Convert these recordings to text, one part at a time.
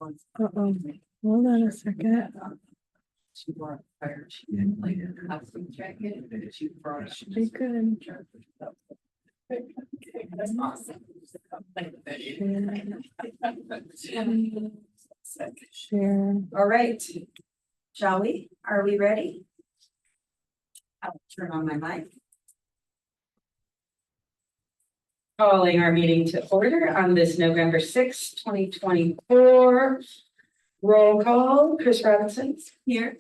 Uh-oh. Hold on a second. She brought fire. She didn't like it. She brought. Be good. That's awesome. Share. All right, shall we? Are we ready? I'll turn on my mic. Calling our meeting to order on this November 6th, 2024. Roll call, Chris Robinson. Here.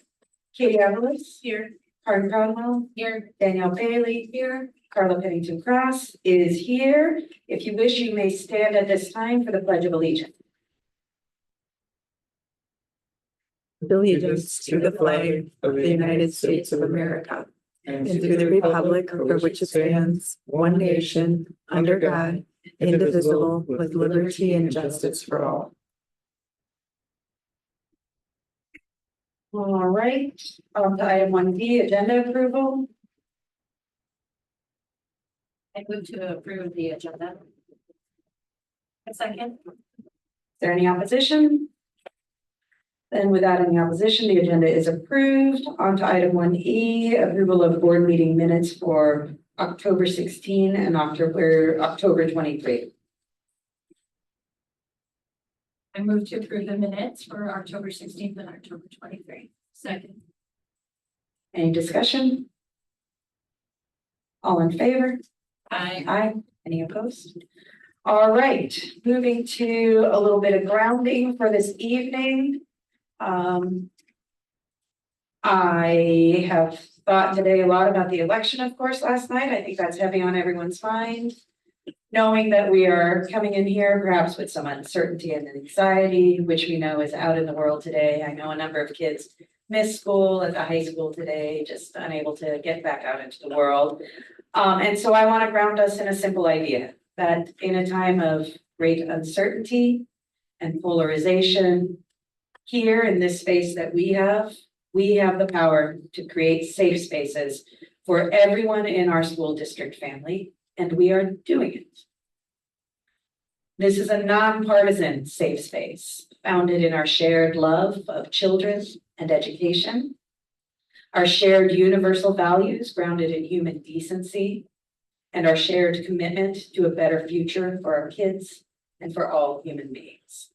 Katie Avalos. Here. Carmen Conwell. Here. Danielle Bailey. Here. Carla Pennington Cross is here. If you wish, you may stand at this time for the Pledge of Allegiance. Allegiance to the flag of the United States of America and to the republic for which it stands, one nation, under God, indivisible, with liberty and justice for all. All right, on to item 1D, agenda approval. I move to approve the agenda. A second. Is there any opposition? Then without any opposition, the agenda is approved. On to item 1E, approval of board meeting minutes for October 16 and October 23. I move to approve the minutes for October 16th and October 23. Second. Any discussion? All in favor? Aye. Aye. Any opposed? All right, moving to a little bit of grounding for this evening. I have thought today a lot about the election, of course, last night. I think that's heavy on everyone's mind. Knowing that we are coming in here perhaps with some uncertainty and anxiety, which we know is out in the world today. I know a number of kids missed school at the high school today, just unable to get back out into the world. And so I want to ground us in a simple idea that in a time of great uncertainty and polarization, here in this space that we have the power to create safe spaces for everyone in our school district family, and we are doing it. This is a nonpartisan safe space founded in our shared love of children and education, our shared universal values grounded in human decency, and our shared commitment to a better future for our kids and for all human beings.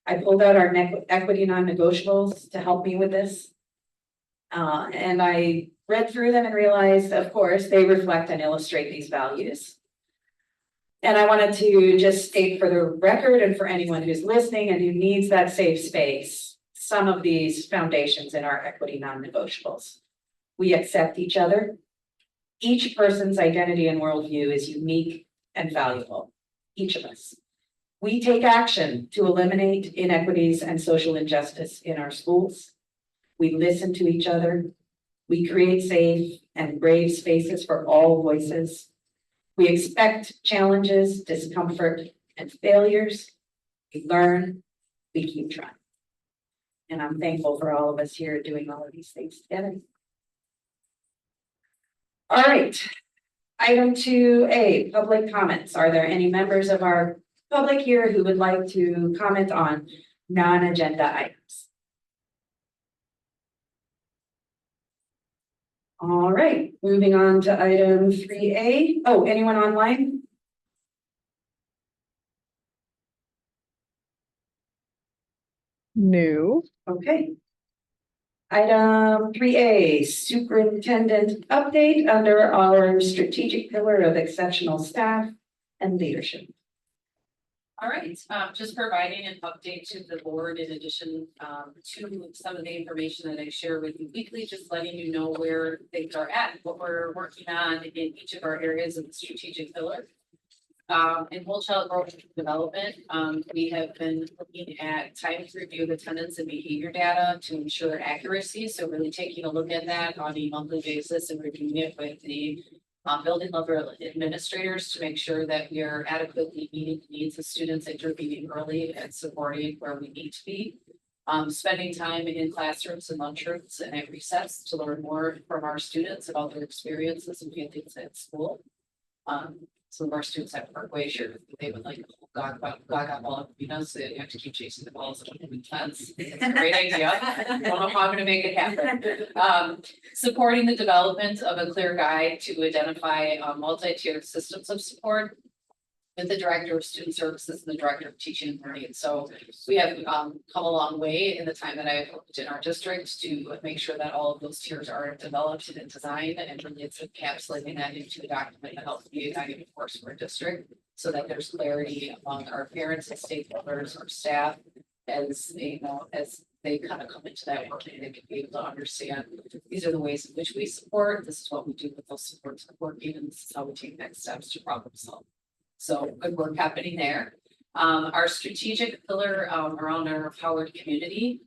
I pulled out our equity non-negotiables to help me with this. And I read through them and realized, of course, they reflect and illustrate these values. And I wanted to just state for the record and for anyone who's listening and who needs that safe space, some of these foundations in our equity non-negotiables. We accept each other. Each person's identity and worldview is unique and valuable, each of us. We take action to eliminate inequities and social injustice in our schools. We listen to each other. We create safe and brave spaces for all voices. We expect challenges, discomfort, and failures. We learn, we keep trying. And I'm thankful for all of us here doing all of these things together. All right, item 2A, public comments. Are there any members of our public here who would like to comment on non-agenda items? All right, moving on to item 3A. Oh, anyone online? No. Okay. Item 3A, superintendent update under our strategic pillar of exceptional staff and leadership. All right, just providing an update to the board in addition to some of the information that I share with you weekly, just letting you know where things are at, what we're working on in each of our areas of the strategic pillar. In whole child growth and development, we have been looking at time to review attendance and behavior data to ensure accuracy. So really taking a look at that on a monthly basis and reviewing it with the building level administrators to make sure that we are adequately meeting the needs of students, intervening early and supporting where we need to be. Spending time in classrooms and lunchrooms and at recess to learn more from our students about their experiences and feelings at school. some of our students at Parkway shared that they would like gaga ball, you know, so you have to keep chasing the balls. That's a great idea. I don't know how I'm gonna make it happen. Supporting the development of a clear guide to identify multi-tiered systems of support with the Director of Student Services and the Director of Teaching and Learning. So we have come a long way in the time that I've worked in our district to make sure that all of those tiers are developed and designed, and really it's encapsulating that into a document that helps be a guiding force for a district so that there's clarity among our parents and stakeholders, our staff, as you know, as they kind of come into that work and they can be able to understand these are the ways in which we support, this is what we do with those supports working, and this is how we take next steps to problem solve. So good work happening there. Our strategic pillar around our empowered community.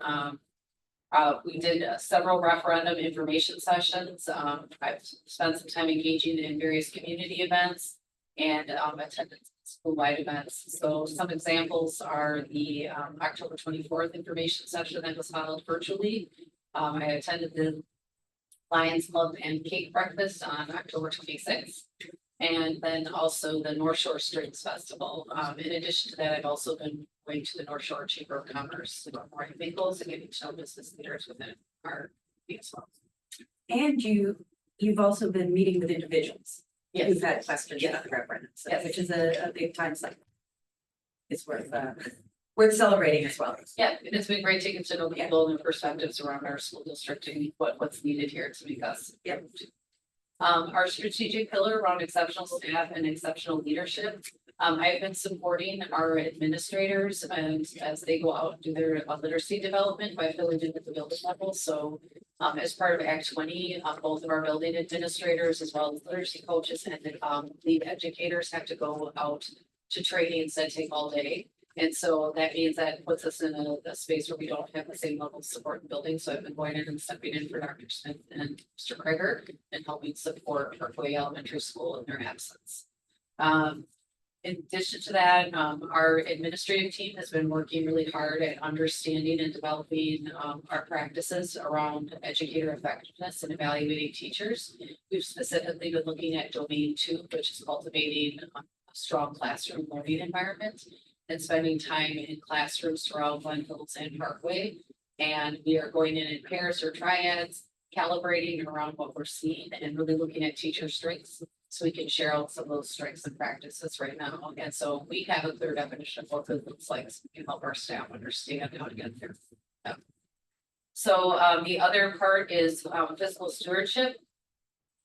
We did several referendum information sessions. I've spent some time engaging in various community events and attended school-wide events. So some examples are the October 24th information session that was held virtually. I attended the Lions Club and Cake Breakfast on October 26th. And then also the North Shore Strings Festival. In addition to that, I've also been going to the North Shore Chamber of Commerce, morning vehicles and getting to know business leaders within our as well. And you've also been meeting with individuals. Yes. Who've had questions about the referendum, so, Yes. which is a big time cycle. It's worth celebrating as well. Yeah, and it's been great to get to know people and their perspectives around our school district and what's needed here to make us. Yep. Our strategic pillar around exceptional staff and exceptional leadership. I've been supporting our administrators and as they go out and do their literacy development by filling in at the building level. So as part of Act 20, both of our building administrators as well as literacy coaches and lead educators have to go out to training and take all day. And so that means that puts us in a space where we don't have the same level of support in building. So I've been going in and stepping in for Dr. Smith and Mr. Kreger and helping support Parkway Elementary School in their absence. In addition to that, our administrative team has been working really hard at understanding and developing our practices around educator effectiveness and evaluating teachers. We've specifically been looking at domain 2, which is cultivating a strong classroom learning environment and spending time in classrooms throughout Glen Hills and Parkway. And we are going in pairs or triads, calibrating around what we're seeing and really looking at teacher strengths so we can share out some of those strengths and practices right now. And so we have a clear definition of what it looks like so we can help our staff understand how to get there. Yeah. So the other part is fiscal stewardship.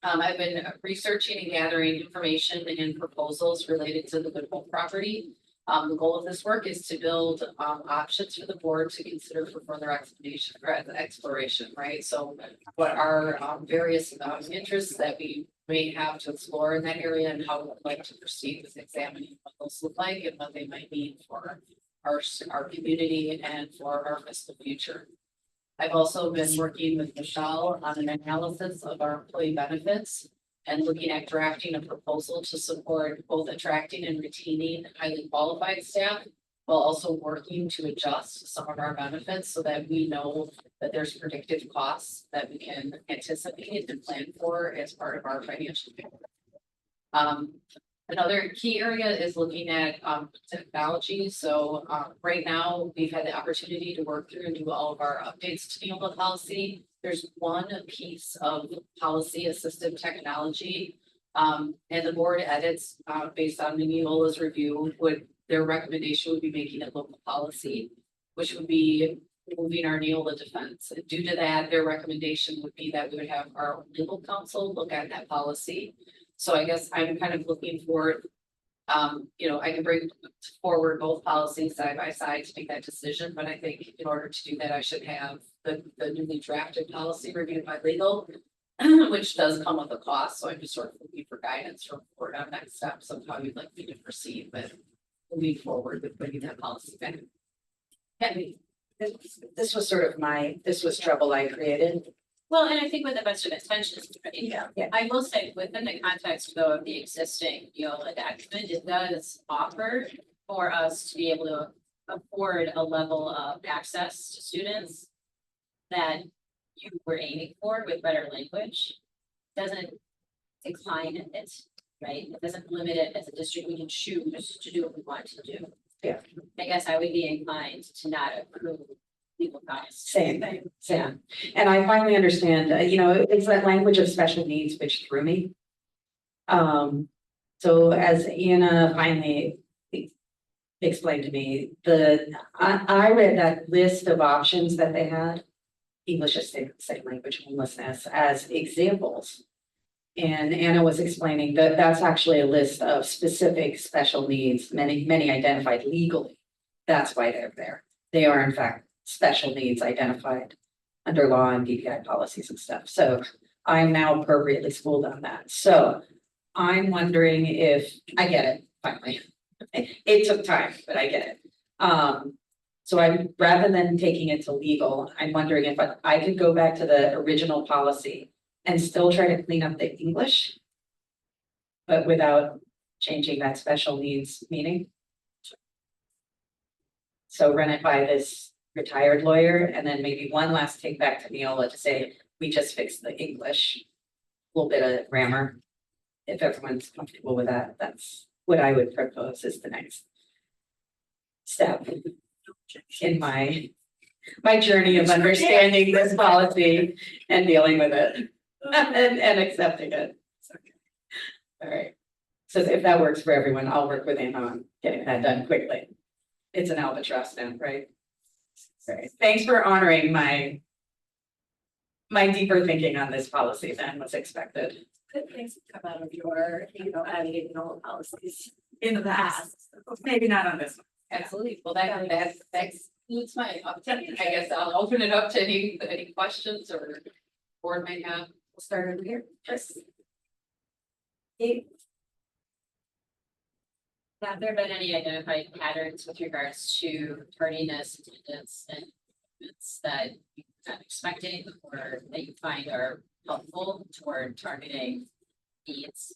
I've been researching and gathering information and proposals related to the Good Hope property. The goal of this work is to build options for the board to consider for further exploration, right? So what are various interests that we may have to explore in that area and how we would like to proceed with examining what those look like and what they might mean for our community and for our fiscal future. I've also been working with Michelle on an analysis of our employee benefits and looking at drafting a proposal to support both attracting and retaining highly qualified staff, while also working to adjust some of our benefits so that we know that there's predictive costs that we can anticipate and plan for as part of our financial plan. Another key area is looking at technology. So right now, we've had the opportunity to work through and do all of our updates to Neola policy. There's one piece of policy assistive technology, and the board edits based on Neola's review. Their recommendation would be making it local policy, which would be moving our Neola defense. And due to that, their recommendation would be that we would have our legal counsel look at that policy. So I guess I'm kind of looking for, I can bring forward both policies side by side to make that decision, but I think in order to do that, I should have the newly drafted policy reviewed by legal, which does come with a cost. So I'm just sort of looking for guidance from board on next steps of how you'd like me to proceed with moving forward with bringing that policy back. This was sort of this was trouble I created. Well, and I think with the budget extensions, Yeah. I will say within the context though of the existing Neola document, it does offer for us to be able to afford a level of access to students that you were aiming for with better language. Doesn't decline it. right? It doesn't limit it as a district, we can choose to do what we want to do. Yeah. I guess I would be inclined to not approve legal costs. Same thing, same. And I finally understand, it's that language of special needs which threw me. So as Anna finally explained to me, I read that list of options that they had. English is same language homelessness as examples. And Anna was explaining that that's actually a list of specific special needs, many identified legally. That's why they're there. They are in fact special needs identified under law and DPI policies and stuff. So I'm now appropriately schooled on that. So I'm wondering if, I get it, finally. It took time, but I get it. So I'm, rather than taking it to legal, I'm wondering if I could go back to the original policy and still try to clean up the English, but without changing that special needs meaning. So run it by this retired lawyer and then maybe one last take back to Neola to say, we just fixed the English, a little bit of grammar. If everyone's comfortable with that, that's what I would propose is the next step in my journey of understanding this policy and dealing with it and accepting it. All right. So if that works for everyone, I'll work with Anna on getting that done quickly. It's an albatross now, right? Right. Thanks for honoring my deeper thinking on this policy than was expected. Good things have come out of your, navigational policies in the past. Maybe not on this one. Absolutely. Well, that concludes my update. I guess I'll open it up to any questions or board might have. We'll start over here. Chris. Have there been any identified patterns with regards to tardiness, attendance, and movements that you're not expecting or that you find are helpful toward targeting needs?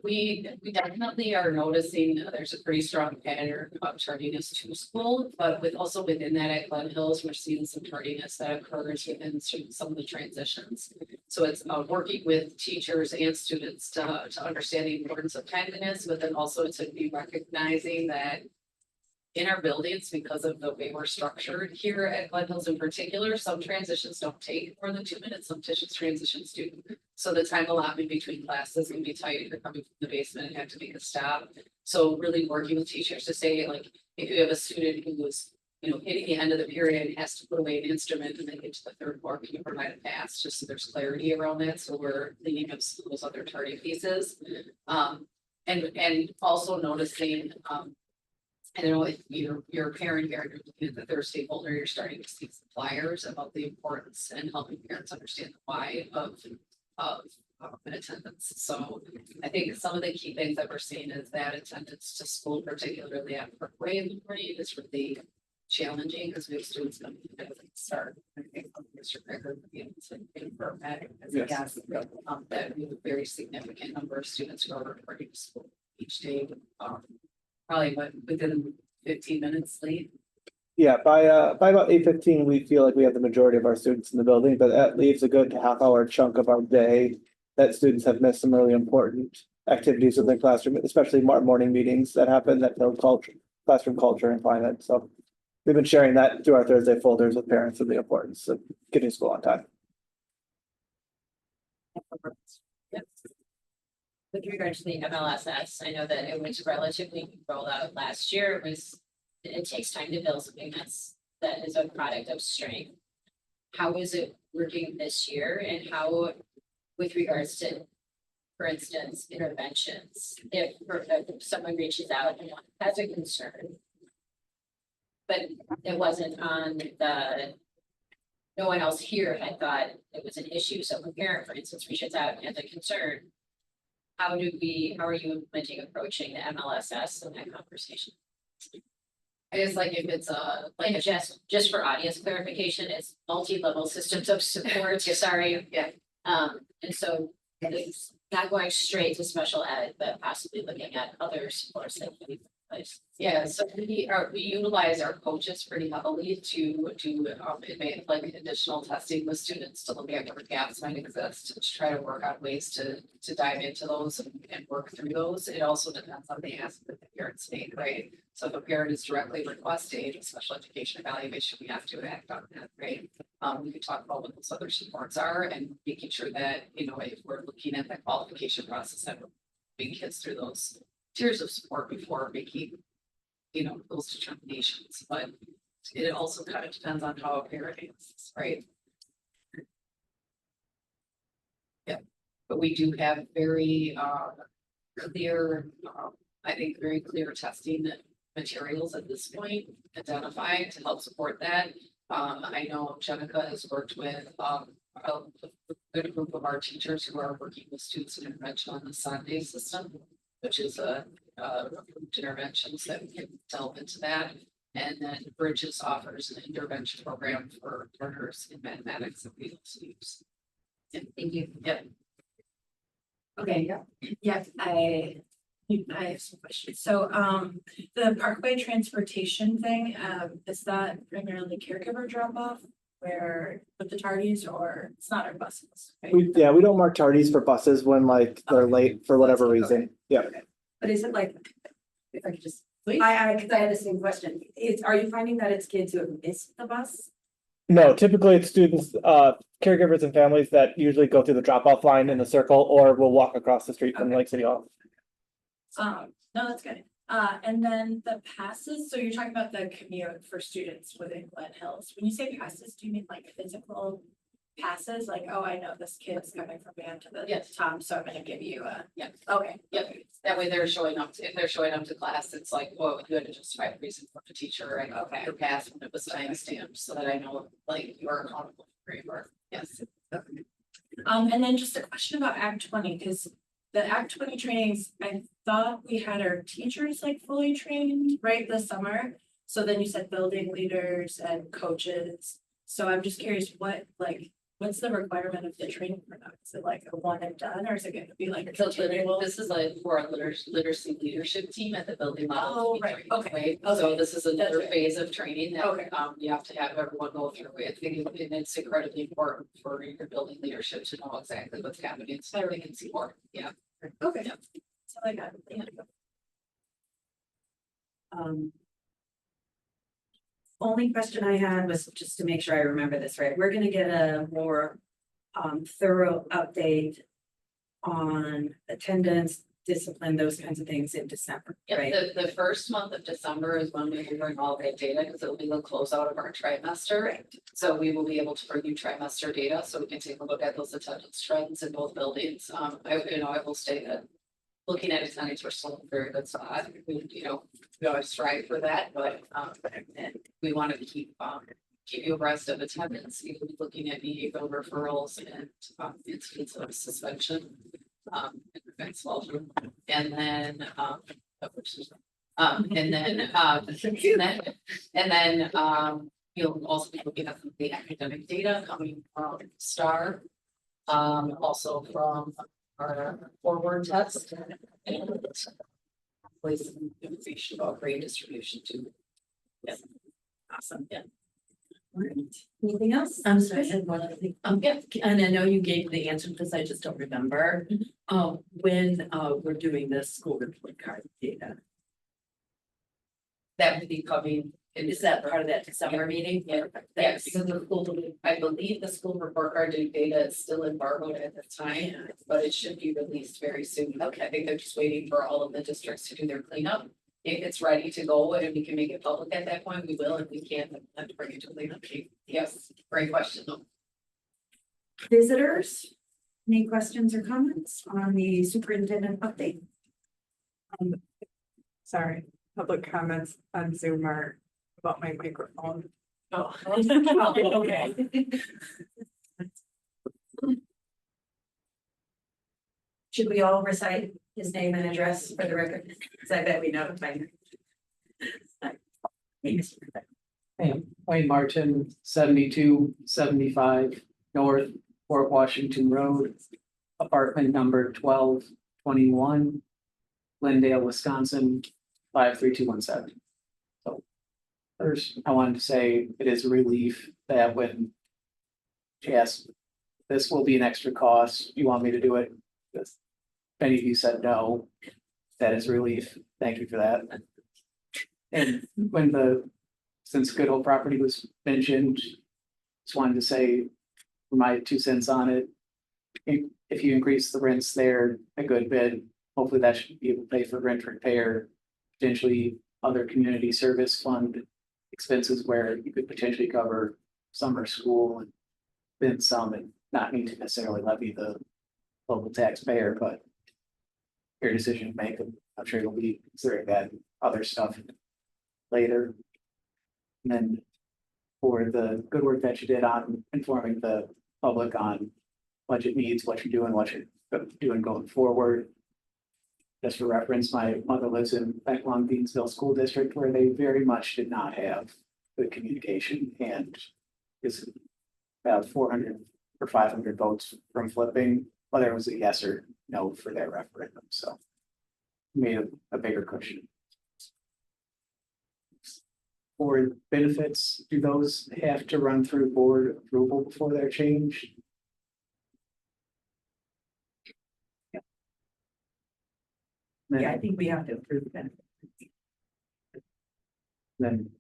We definitely are noticing there's a pretty strong pattern of tardiness to school, but also within that at Glen Hills, we're seeing some tardiness that occurs within some of the transitions. So it's working with teachers and students to understand the importance of timeliness, but then also to be recognizing that in our buildings, because of the way we're structured here at Glen Hills in particular, some transitions don't take more than 2 minutes, some transitions do. So the time allotment between classes can be tight if you're coming from the basement and have to make a stop. So really working with teachers to say, like, if you have a student who was, hitting the end of the period and has to put away an instrument and then get to the third floor, can you provide a pass just so there's clarity around that? So we're cleaning up some of those other tardy pieces. And also noticing, I don't know if you're a parent here, you're looking at the Thursday folder, you're starting to see some flyers about the importance and helping parents understand the why of attendance. So I think some of the key things that we're seeing is that attendance to school, particularly at Parkway in the morning, is really challenging because we have students coming in at the start. I think Mr. Becker would be able to confirm that as a guest, that we have a very significant number of students who are reporting to school each day. Probably within 15 minutes late. Yeah, by about 8:15, we feel like we have the majority of our students in the building, but that leaves a good half-hour chunk of our day that students have missed some really important activities within the classroom, especially morning meetings that happen that build classroom culture and climate. So we've been sharing that through our Thursday folders with parents of the importance of getting to school on time. With regards to the MLSS, I know that it was relatively rolled out last year. It takes time to build something that is a product of strength. How is it working this year, and how, with regards to, for instance, interventions, if someone reaches out and has a concern, but it wasn't on no one else here had thought it was an issue. So if a parent, for instance, reaches out and has a concern, how are you approaching the MLSS in that conversation? I guess like if it's Like just for audience clarification, it's multi-level systems of support, sorry. Yeah. And so it's not going straight to special ed, but possibly looking at other supports that can be Yeah, so we utilize our coaches pretty heavily to do like additional testing with students to look at where gaps might exist, to try to work out ways to dive into those and work through those. It also depends on the aspect that the parents make, right? So if a parent is directly requesting a special education evaluation, we have to act on that, right? We could talk about what those other supports are and making sure that, you know, if we're looking at the qualification process, that we're moving kids through those tiers of support before making, you know, those determinations, but it also kind of depends on how a parent is, right? Yeah, but we do have very clear, I think, very clear testing materials at this point identified to help support that. I know Jenica has worked with a good group of our teachers who are working with students in intervention on the Sunday system, which is a interventions that we can delve into that. And then Bridges offers an intervention program for learners in mathematics that we also use. Yeah, thank you. Yep. Okay, yes, I have some questions. So, the Parkway transportation thing, is that primarily caregiver drop off? Where with the tardies, or it's not our buses? Right? We don't mark tardies for buses when like they're Okay. late for whatever reason. Yeah. But is it like, if I could just, Please. cause I had the same question. Are you finding that it's kids who have missed the bus? No, typically it's students, caregivers and families that usually go through the drop off line in the circle or will walk across the street from Okay. Lake City Hall. No, that's good. And then the passes, so you're talking about the commute for students within Glen Hills. When you say passes, do you mean like physical passes? Like, oh, I know this kid's coming from band to the Yes. top, so I'm gonna give you a. Yeah. Okay. Yep, that way they're showing up, if they're showing up to class, it's like, well, you had to justify the reason for the teacher, I got your pass when it was time stamped, so that I know, like, you are accountable for your work, yes. And then just a question about Act 20, because the Act 20 trainings, I thought we had our teachers like fully trained, right, this summer. So then you said building leaders and coaches. So I'm just curious, what's the requirement of the training for that? Is it like a one and done, or is it going to be like? So this is like for our literacy leadership team at the building level. Oh, right, okay, So this is another right. phase of training that, Okay. You have to have everyone go through. I think it's incredibly important for your building leadership to know exactly what's happening, so they can see more, yeah. Okay. Yeah. So I got it. Only question I had was just to make sure I remember this right. We're gonna get a more thorough update on attendance, discipline, those kinds of things in December, Yeah, right? the first month of December is when we will bring all that data, because it will be the closeout of our trimester. So we will be able to bring you trimester data, so we can take a look at those attendance trends in both buildings. I will state that looking at attendance, we're still in a very good spot. We always strive for that, but, and we want to keep you abreast of attendance, even looking at behavioral referrals and, incidents of suspension. And then, you'll also be looking at the academic data coming from STAR. Also from our forward test. And place some information about grade distribution too. Yeah. Awesome, yeah. Anything else? I'm sorry, I had one other thing. Yeah. And I know you gave the answer because I just don't remember. When we're doing the school report card data, That would be coming. is that part of that December meeting? Yeah, Thanks. because the school, I believe the school report card data is still embargoed at the time, but it should be released very soon. Okay, I think they're just waiting for all of the districts to do their cleanup. If it's ready to go and we can make it public at that point, we will. If we can't, then we'll have to bring it to cleanup. Yes, great question though. Visitors, any questions or comments on the superintendent update? Sorry, public comments on Zoom are about my microphone. Oh, Okay. Should we all recite his name and address for the record? Because I bet we know it by now. Wayne Martin, 7275 North Fort Washington Road, apartment number 1221, Glendale, Wisconsin, 53217. So first, I wanted to say it is a relief that when she asked, this will be an extra cost, you want me to do it? Because many of you said no, that is a relief, thank you for that. And since good old property was mentioned, just wanted to say my 2 cents on it. If you increase the rents there a good bit, hopefully that should be able to pay for rent repair, potentially other community service fund expenses where you could potentially cover summer school and then some and not need to necessarily levy the local taxpayer, but your decision to make, I'm sure you'll be considering that other stuff later. And then for the good work that you did on informing the public on budget needs, what you're doing, what you're doing going forward. Just for reference, my mother lives in Long Beansville School District where they very much did not have good communication and is about 400 or 500 votes from flipping, whether it was a yes or no for their referendum. So made a bigger cushion. For benefits, do those have to run through board approval before they're changed? Yeah, I think we have to approve them. Then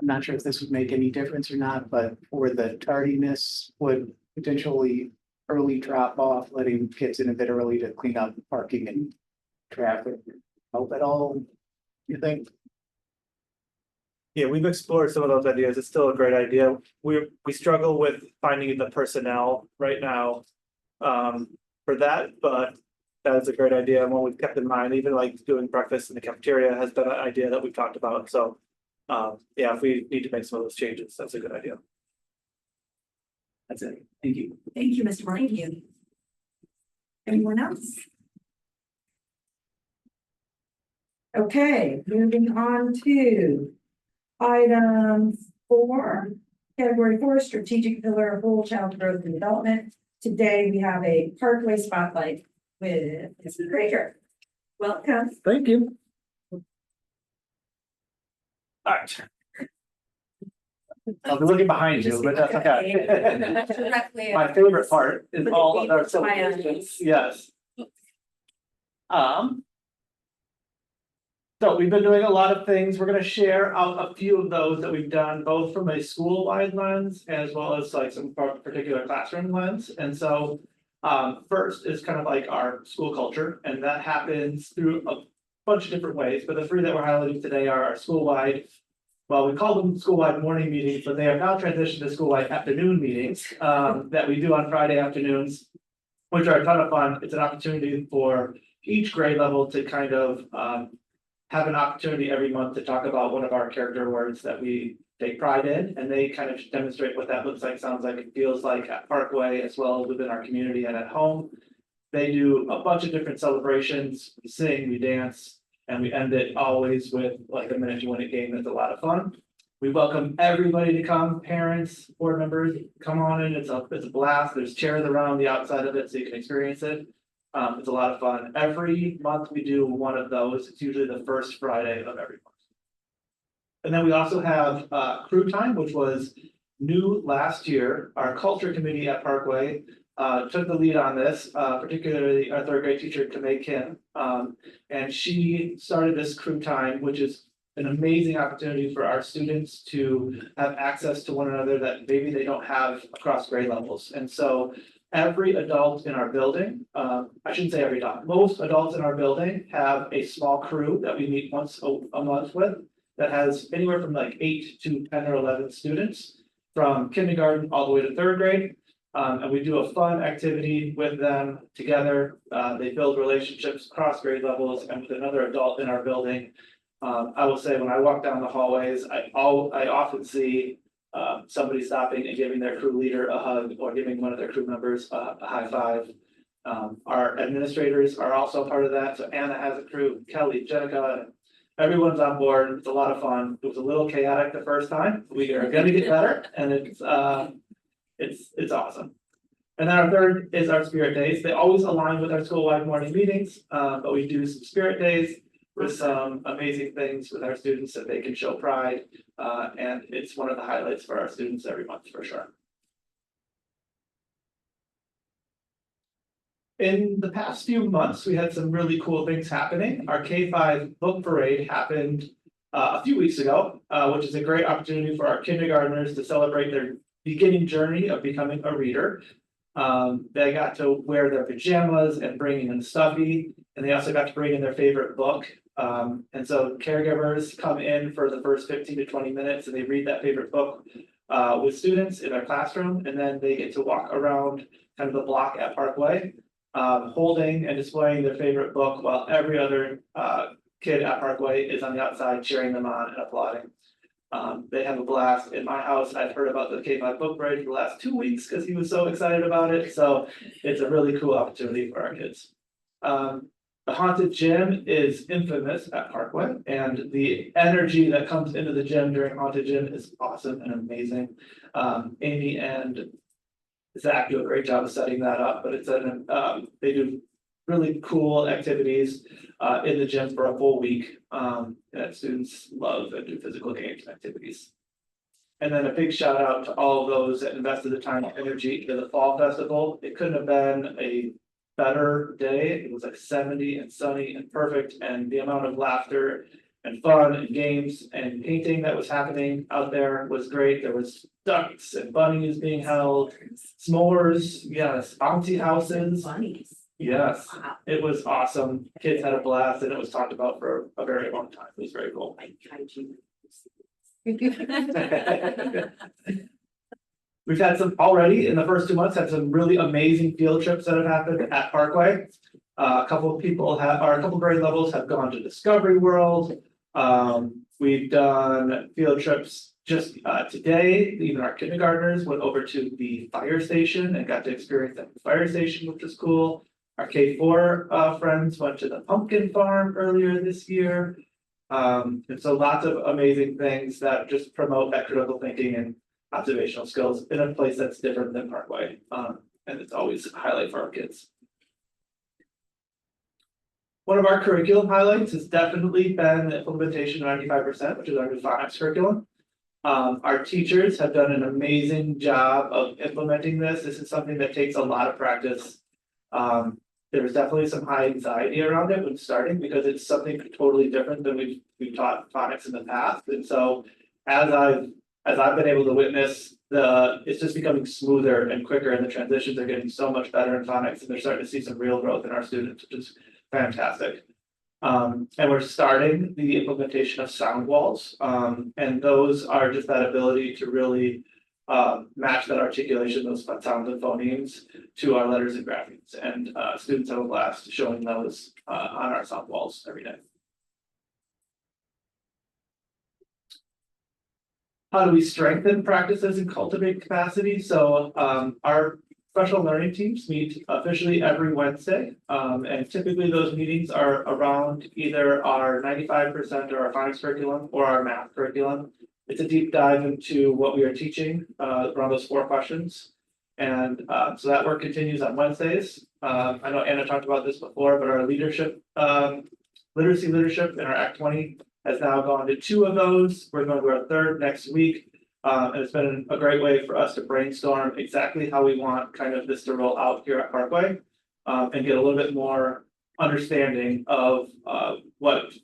I'm not sure if this would make any difference or not, but for the tardiness would potentially early drop off, letting kids in a bit early to clean up parking and traffic help at all, you think? Yeah, we've explored some of those ideas. It's still a great idea. We struggle with finding the personnel right now. For that, but that is a great idea and one we've kept in mind. Even like doing breakfast in the cafeteria has been an idea that we've talked about. So yeah, if we need to make some of those changes, that's a good idea. That's it. Thank you. Thank you, Mr. Moran. Anyone else? Okay, moving on to item 4, category 4, strategic pillar of whole child growth and development. Today we have a Parkway spotlight with Mr. Krager. Welcome. Thank you. All right. I'll be looking behind you, but that's okay. My favorite part is all of our celebrations. Yes. So we've been doing a lot of things. We're going to share out a few of those that we've done, both from a school-wide lens as well as like some particular classroom lens. And so first is kind of like our school culture, and that happens through a bunch of different ways. But the 3 that we're highlighting today are our school-wide. Well, we call them school-wide morning meetings, but they have now transitioned to school-wide afternoon meetings that we do on Friday afternoons, which are a ton of fun. It's an opportunity for each grade level to kind of have an opportunity every month to talk about one of our character words that we take pride in, and they kind of demonstrate what that looks like, sounds like, it feels like at Parkway as well as within our community and at home. They do a bunch of different celebrations, we sing, we dance, and we end it always with like a minute to win a game. That's a lot of fun. We welcome everybody to come, parents, board members, come on in. It's a blast. There's chairs around the outside of it so you can experience it. It's a lot of fun. Every month we do one of those. It's usually the first Friday of every month. And then we also have crew time, which was new last year. Our culture committee at Parkway took the lead on this, particularly our 3rd grade teacher, Kamei Kim. And she started this crew time, which is an amazing opportunity for our students to have access to one another that maybe they don't have across grade levels. And so every adult in our building, I shouldn't say every adult, most adults in our building have a small crew that we meet once a month with that has anywhere from like 8 to 10 or 11 students from kindergarten all the way to 3rd grade. And we do a fun activity with them together. They build relationships across grade levels and with another adult in our building. I will say when I walk down the hallways, I often see somebody stopping and giving their crew leader a hug or giving one of their crew members a high five. Our administrators are also part of that. So Anna has a crew, Kelly, Jenica, everyone's on board. It's a lot of fun. It was a little chaotic the first time. We are going to get better, and it's awesome. And then our 3rd is our spirit days. They always align with our school-wide morning meetings, but we do some spirit days. with some amazing things with our students that they can show pride. And it's one of the highlights for our students every month for sure. In the past few months, we had some really cool things happening. Our K-5 book parade happened a few weeks ago, which is a great opportunity for our kindergartners to celebrate their beginning journey of becoming a reader. They got to wear their pajamas and bring in stuffy, and they also got to bring in their favorite book. And so caregivers come in for the first 15 to 20 minutes and they read that favorite book with students in their classroom, and then they get to walk around kind of the block at Parkway, holding and displaying their favorite book while every other kid at Parkway is on the outside cheering them on and applauding. They have a blast. In my house, I've heard about the K-5 book parade for the last 2 weeks because he was so excited about it. So it's a really cool opportunity for our kids. The haunted gym is infamous at Parkway, and the energy that comes into the gym during haunted gym is awesome and amazing. Amy and Zach do a great job of setting that up, but it's they do really cool activities in the gym for a full week that students love and do physical games and activities. And then a big shout out to all of those that invested the time and energy into the fall festival. It couldn't have been a better day. It was like 70 and sunny and perfect, and the amount of laughter and fun and games and painting that was happening out there was great. There was ducks and bunnies being held, s'mores, yes, bouncy houses. Bunnies. Yes, Wow. it was awesome. Kids had a blast and it was talked about for a very long time. It was very cool. Like hygiene. We've had some already in the first 2 months, had some really amazing field trips that have happened at Parkway. A couple of people have, or a couple grade levels have gone to Discovery World. We've done field trips just today. Even our kindergartners went over to the fire station and got to experience that fire station, which was cool. Our K4 friends went to the pumpkin farm earlier this year. And so lots of amazing things that just promote that critical thinking and observational skills in a place that's different than Parkway. And it's always a highlight for our kids. One of our curriculum highlights has definitely been the implementation of 95%, which is our new phonics curriculum. Our teachers have done an amazing job of implementing this. This is something that takes a lot of practice. There's definitely some high anxiety around it when starting because it's something totally different than we've taught phonics in the past. And so as I've been able to witness, it's just becoming smoother and quicker, and the transitions are getting so much better in phonics, and they're starting to see some real growth in our students, which is fantastic. And we're starting the implementation of sound walls, and those are just that ability to really match that articulation, those sounds and phonemes to our letters and graphemes. And students have a blast showing those on our sound walls every day. How do we strengthen practices and cultivate capacity? So our special learning teams meet officially every Wednesday. And typically those meetings are around either our 95% or our phonics curriculum or our math curriculum. It's a deep dive into what we are teaching around those 4 questions. And so that work continues on Wednesdays. I know Anna talked about this before, but our leadership, literacy leadership in our Act 20 has now gone to 2 of those. We're going to our 3rd next week. And it's been a great way for us to brainstorm exactly how we want kind of this to roll out here at Parkway, and get a little bit more understanding of what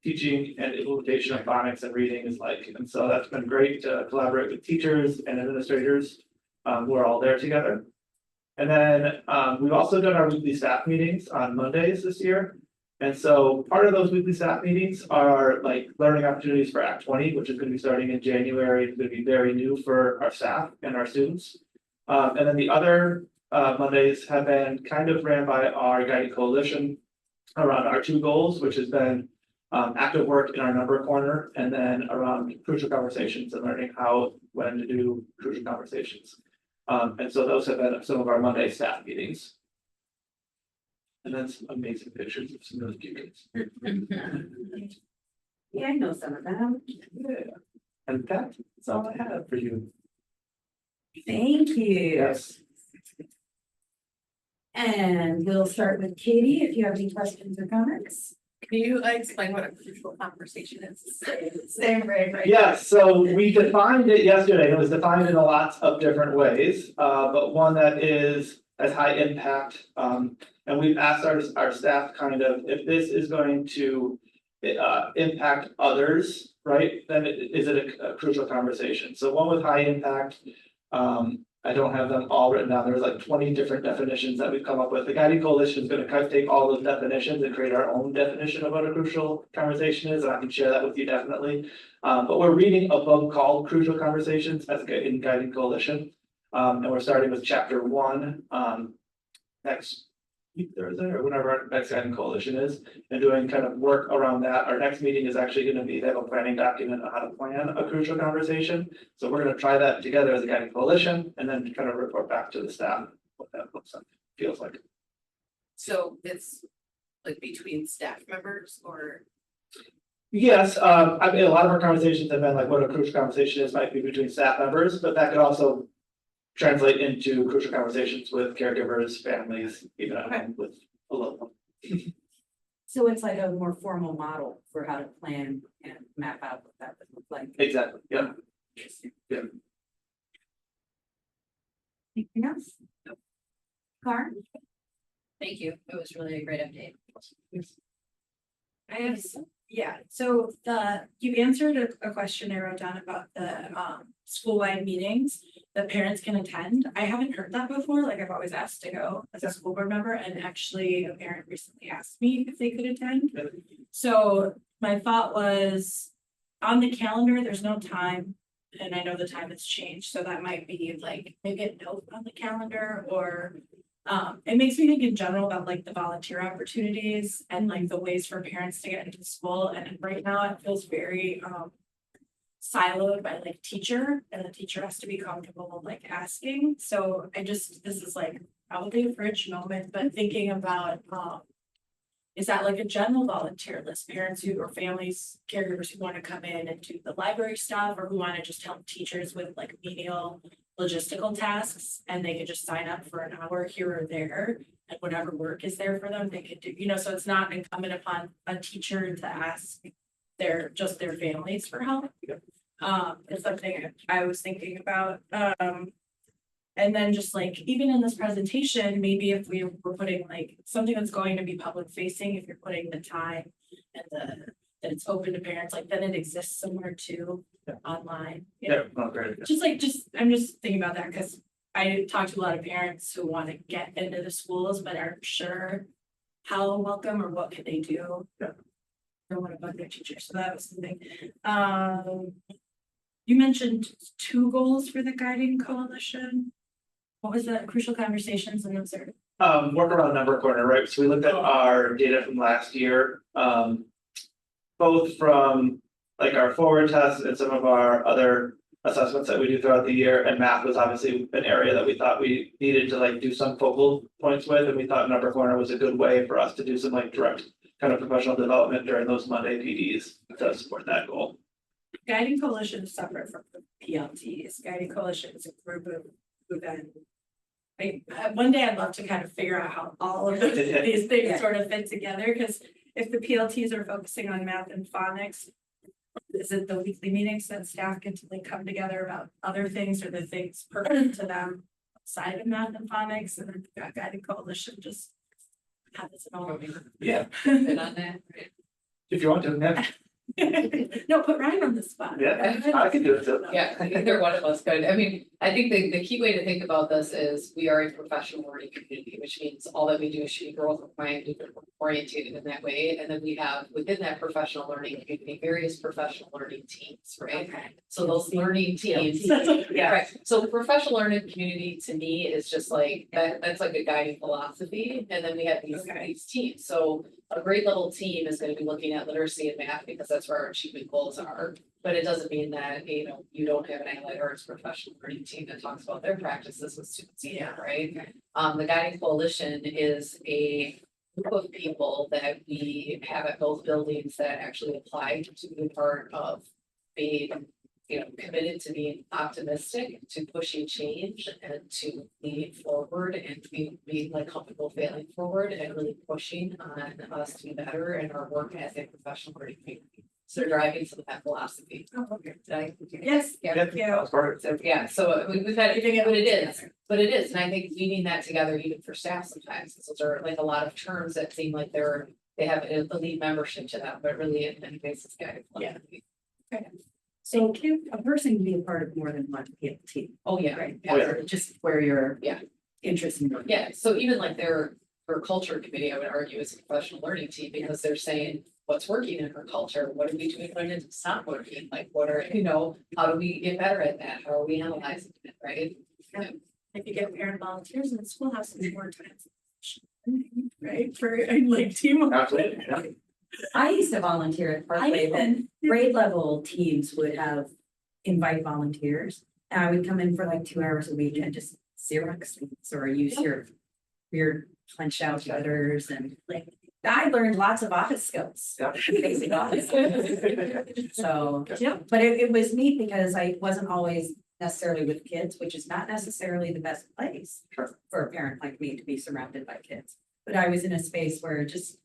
teaching and implementation of phonics and reading is like. And so that's been great to collaborate with teachers and administrators who are all there together. And then we've also done our weekly staff meetings on Mondays this year. And so part of those weekly staff meetings are like learning opportunities for Act 20, which is going to be starting in January. It's going to be very new for our staff and our students. And then the other Mondays have been kind of ran by our guiding coalition around our 2 goals, which has been active work in our number corner, and then around crucial conversations and learning when to do crucial conversations. And so those have been some of our Monday staff meetings. And then some amazing pictures of some really cute kids. Yeah, I know some of them. Yeah. And that's all I have for you. Thank you. Yes. And we'll start with Katie, if you have any questions or comments. Can you explain what a crucial conversation is? Same brain, right? Yeah, so we defined it yesterday, it was defined in lots of different ways, but one that has high impact. And we've asked our staff kind of, if this is going to impact others, right, then is it a crucial conversation? So one with high impact, I don't have them all written down, there's like 20 different definitions that we've come up with. The Guiding Coalition is gonna kind of take all those definitions and create our own definition of what a crucial conversation is, and I can share that with you definitely. But we're reading a book called Crucial Conversations in Guiding Coalition. And we're starting with chapter 1, next week, Thursday, or whenever our next Guiding Coalition is, and doing kind of work around that. Our next meeting is actually gonna be, they have a planning document on how to plan a crucial conversation. So we're gonna try that together as a Guiding Coalition, and then kind of report back to the staff what that looks like, feels like. So it's like between staff members or? Yes, I mean, a lot of our conversations have been like what a crucial conversation is, might be between staff members, but that could also translate into crucial conversations with caregivers, families, even at home with a loved one. So it's like a more formal model for how to plan and map out what that would look like. Exactly, yeah. Anything else? Karen? Thank you. It was really a great update. I have, yeah, so you answered a question I wrote down about the school-wide meetings that parents can attend. I haven't heard that before, like I've always asked to go as a school board member, and actually a parent recently asked me if they could attend. So my thought was, on the calendar, there's no time, and I know the time has changed, so that might be like maybe a note on the calendar, or it makes me think in general about like the volunteer opportunities and like the ways for parents to get into school. And right now it feels very siloed by like teacher, and the teacher has to be comfortable like asking. So this is like probably a fridge moment, but thinking about is that like a general volunteer list, parents who or families, caregivers who want to come in and do the library stuff, or who want to just help teachers with like menial logistical tasks, and they could just sign up for an hour here or there, and whatever work is there for them, they could do, so it's not incumbent upon a teacher to ask their families for help. It's something I was thinking about. And then just like, even in this presentation, maybe if we were putting like something that's going to be public facing, if you're putting the time and that it's open to parents, like then it exists somewhere too, online. Great. I'm just thinking about that because I talk to a lot of parents who want to get into the schools, but aren't sure how welcome or what can they do. Or what about their teachers, so that was the thing. You mentioned 2 goals for the Guiding Coalition. What was the crucial conversations and those are? Work around number corner, right? So we looked at our data from last year, both from like our forward tests and some of our other assessments that we do throughout the year. And math was obviously an area that we thought we needed to like do some focal points with, and we thought number corner was a good way for us to do some like direct kind of professional development during those Monday PDs to support that goal. Guiding Coalition is separate from the PLTs. Guiding Coalition is a group of who then. One day I'd love to kind of figure out how all of these things sort of fit together, because if the PLTs are focusing on math and phonics, is it the weekly meetings that staff get to like come together about other things, or the things pertinent to them outside of math and phonics, and then the Guiding Coalition just happens it all. Yeah. Been on that. If you want to, yeah. No, put Ryan on the spot. Yeah, I can do it too. Yeah, either one of us could. I mean, I think the key way to think about this is we are a professional learning community, which means all that we do should be growth oriented in that way. And then we have within that professional learning community, various professional learning teams, right? Okay. So those learning teams. Yeah. Right. So the professional learning community to me is just like that's like a guiding philosophy. And then we have these teams. So a great little team is going to be looking at literacy and math because that's where our achievement goals are. But it doesn't mean that, you don't have an allied arts professional learning team that talks about their practices with students either, right? The Guiding Coalition is a group of people that we have at both buildings that actually apply to be part of a committed to being optimistic, to pushing change and to leaning forward and being like comfortable failing forward and really pushing on us to be better in our work as a professional learning community. So they're driving some of that philosophy. Oh, okay. Did I- Yes, Yeah. yeah. So, yeah, so we've had, but it is, and I think weaving that together even for staff sometimes, because those are like a lot of terms that seem like they have a elite membership to them, but really in many cases guided. Yeah. So can a person can be a part of more than one team, Oh, yeah, right? yeah. Or just where you're. Yeah. Interested in. Yeah, so even like their culture committee, I would argue is a professional learning team, because they're saying what's working in her culture, what are we doing when it's not working, like what are, how do we get better at that, how are we analyzing it, right? If you get parent volunteers in the schoolhouse, it's more time. Right, for like teamwork. Absolutely, yeah. I used to volunteer at Parkway, but grade level teams would invite volunteers. And I would come in for like 2 hours a week and just Xerox things or use your weird punch out letters and like, I learned lots of office skills. Yeah. Basic office. So, yeah, but it was neat because I wasn't always necessarily with kids, which is not necessarily the best place. Sure. For a parent like me to be surrounded by kids. But I was in a space where just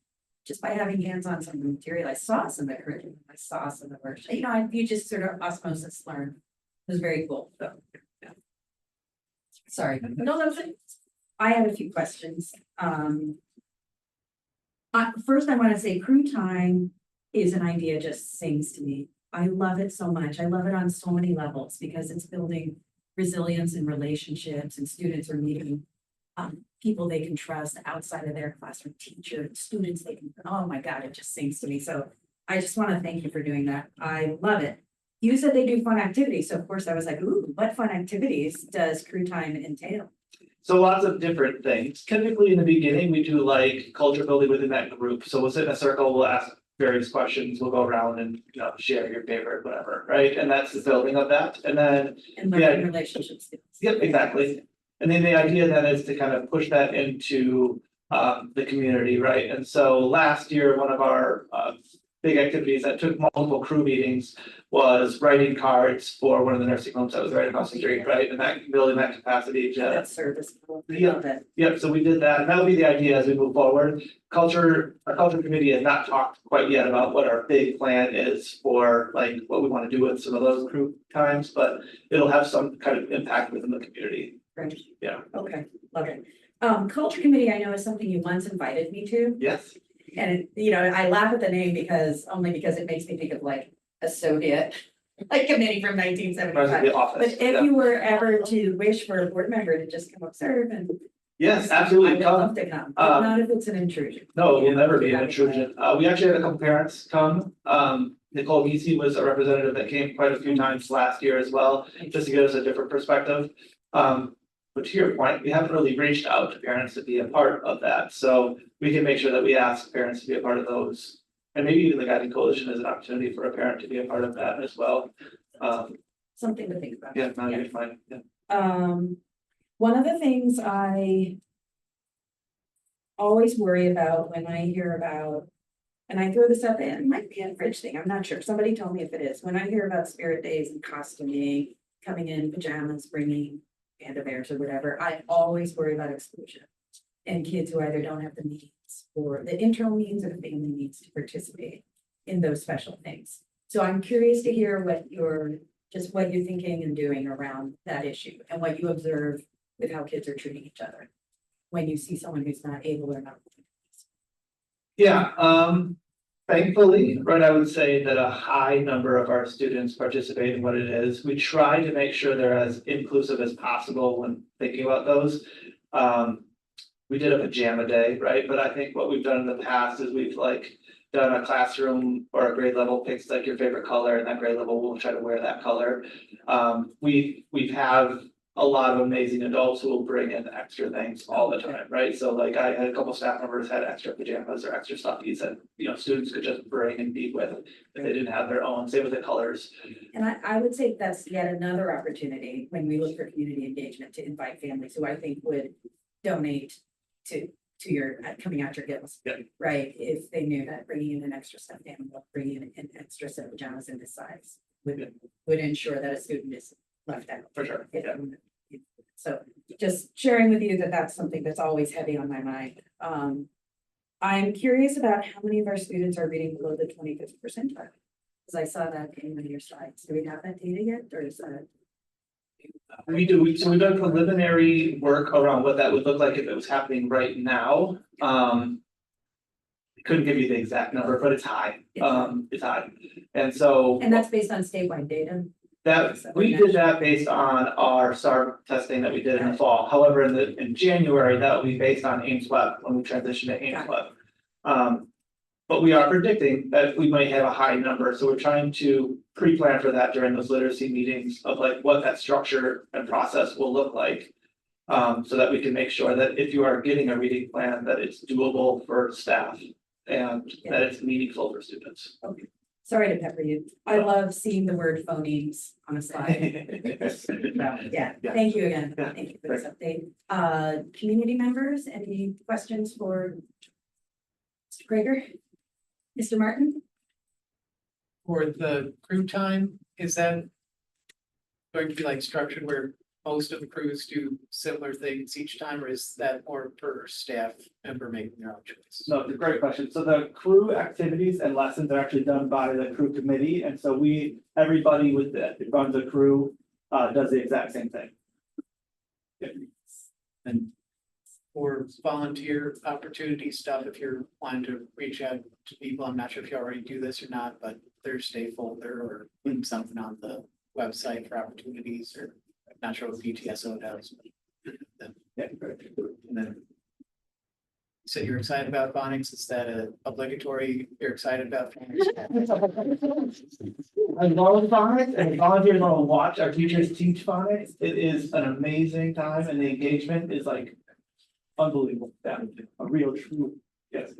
by having hands on some of the material, I saw some of the curriculum, I saw some of the work, you just sort of osmosis learn. It was very cool, so. Yeah. Sorry, no, that's it. I have a few questions. First I want to say crew time is an idea just sings to me. I love it so much. I love it on so many levels because it's building resilience and relationships and students are meeting people they can trust outside of their classroom, teachers, students they can, oh my God, it just sings to me. So I just want to thank you for doing that. I love it. You said they do fun activities. So of course I was like, ooh, what fun activities does crew time entail? So lots of different things. Typically in the beginning, we do like culture building within that group. So we'll sit in a circle, we'll ask various questions, we'll go around and share your favorite, whatever, right? And that's the building of that. And then, And Yeah. learning relationships. skills. yep, exactly. And then the idea then is to kind of push that into the community, right? And so last year, one of our big activities that took multiple crew meetings was writing cards for one of the nursing homes that was right across the street, right? And that building that capacity to. That service. I Yeah. love it. Yep, so we did that, and that'll be the idea as we move forward. Our culture committee has not talked quite yet about what our big plan is for like what we want to do with some of those crew times, but it'll have some kind of impact within the community. Great. Yeah. Okay, love it. Culture committee, I know is something you once invited me to. Yes. And I laugh at the name because it makes me think of like a Soviet, like committee from 1975. The office. But if you were ever to wish for a board member to just come observe and. Yes, I absolutely. would love to come, not if it's an intrusion. No, it will never be an intrusion. We actually had a couple parents come. Nicole Vesey was a representative that came quite a few times last year as well, just to give us a different perspective. But to your point, we haven't really reached out to parents to be a part of that, so we can make sure that we ask parents to be a part of those. And maybe even the Guiding Coalition is an opportunity for a parent to be a part of that as well. Something to think about. Yeah, no, you're fine, yeah. One of the things I always worry about when I hear about, and I throw this up in, it might be a fridge thing, I'm not sure, somebody told me if it is, when I hear about spirit days and costuming, coming in pajamas, bringing panda bears or whatever, I always worry about exclusion. And kids who either don't have the means or the internal means or the family needs to participate in those special things. So I'm curious to hear what you're thinking and doing around that issue and what you observe with how kids are treating each other when you see someone who's not able or not. Yeah, thankfully, right, I would say that a high number of our students participate in what it is. We try to make sure they're as inclusive as possible when thinking about those. We did a pajama day, right? But I think what we've done in the past is we've like done a classroom or a grade level picks like your favorite color, and that grade level will try to wear that color. We've have a lot of amazing adults who will bring in extra things all the time, right? So like I had a couple staff members had extra pajamas or extra stuffies that, students could just bring and be with if they didn't have their own, same with the colors. And I would say that's yet another opportunity when we look for community engagement to invite families who I think would donate to your coming out your gifts. Yeah. Right, if they knew that bringing in an extra stuffed animal, bringing in an extra set of pajamas in this size would ensure that a student is left out. For sure, yeah. So just sharing with you that that's something that's always heavy on my mind. I'm curious about how many of our students are reading below the 25th percentile. Because I saw that in one of your slides. Do we have that data yet, or is that? We do, so we've done preliminary work around what that would look like if it was happening right now. Couldn't give you the exact number, but it's high, it's high. And so. And that's based on statewide data? That, we did that based on our SAR testing that we did in the fall. However, in January, that will be based on Ames Web when we transition to Ames Web. But we are predicting that we might have a high number, so we're trying to pre-plan for that during those literacy meetings of like what that structure and process will look like. So that we can make sure that if you are getting a reading plan, that it's doable for staff and that it's meaningful for students. Okay. Sorry to pepper you. I love seeing the word phonemes on a slide. Yeah, thank you again. Yeah. Thank you for this update. Community members, any questions for Mr. Krager? Mr. Martin? For the crew time, is that going to be like structured where most of the crews do similar things each time, or is that more per staff member making their own choice? No, it's a great question. So the crew activities and lessons are actually done by the crew committee, and so everybody with that runs a crew does the exact same thing. And for volunteer opportunity stuff, if you're wanting to reach out to people, I'm not sure if you already do this or not, but Thursday folder or put something on the website for opportunities, or I'm not sure what PTSO does. Yeah. And then. So you're excited about phonics? Is that a obligatory? You're excited about phonics? I love phonics, and volunteers want to watch our teachers teach phonics. It is an amazing time, and the engagement is like unbelievable. Yeah, a real true, yes.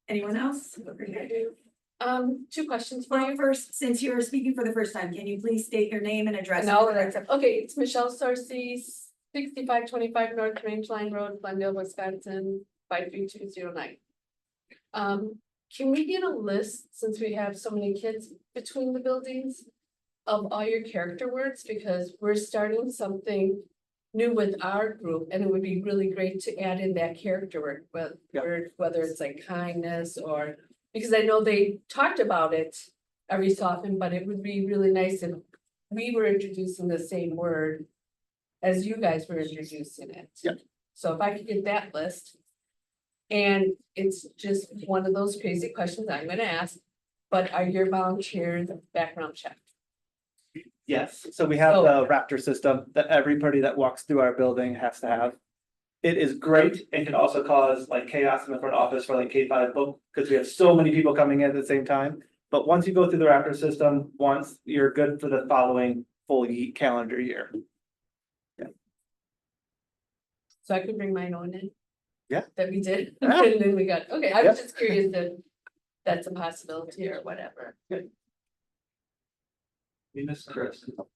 Anyone else? Two questions for Well, you. first, since you're speaking for the first time, can you please state your name and address? No, that's, okay, it's Michelle Sarcy, 6525 North Range Line Road, Glendale, Wisconsin, 53209. Can we get a list, since we have so many kids between the buildings, of all your character words, because we're starting something new with our group, and it would be really great to add in that character word, whether it's like kindness or, because I know they talked about it every so often, but it would be really nice if we were introducing the same word as you guys were introducing it. Yeah. So if I could get that list. And it's just one of those crazy questions I'm gonna ask, but are your volunteers background checked? Yes, so we have the Raptor system that everybody that walks through our building has to have. It is great and can also cause like chaos in the front office for like K-5 book, because we have so many people coming in at the same time. But once you go through the Raptor system, once you're good for the following full calendar year. So I could bring mine on in? Yeah. That we did, Yeah. and then we got, okay, I Yeah. was just curious if that's a possibility or whatever. We missed Chris. Oh,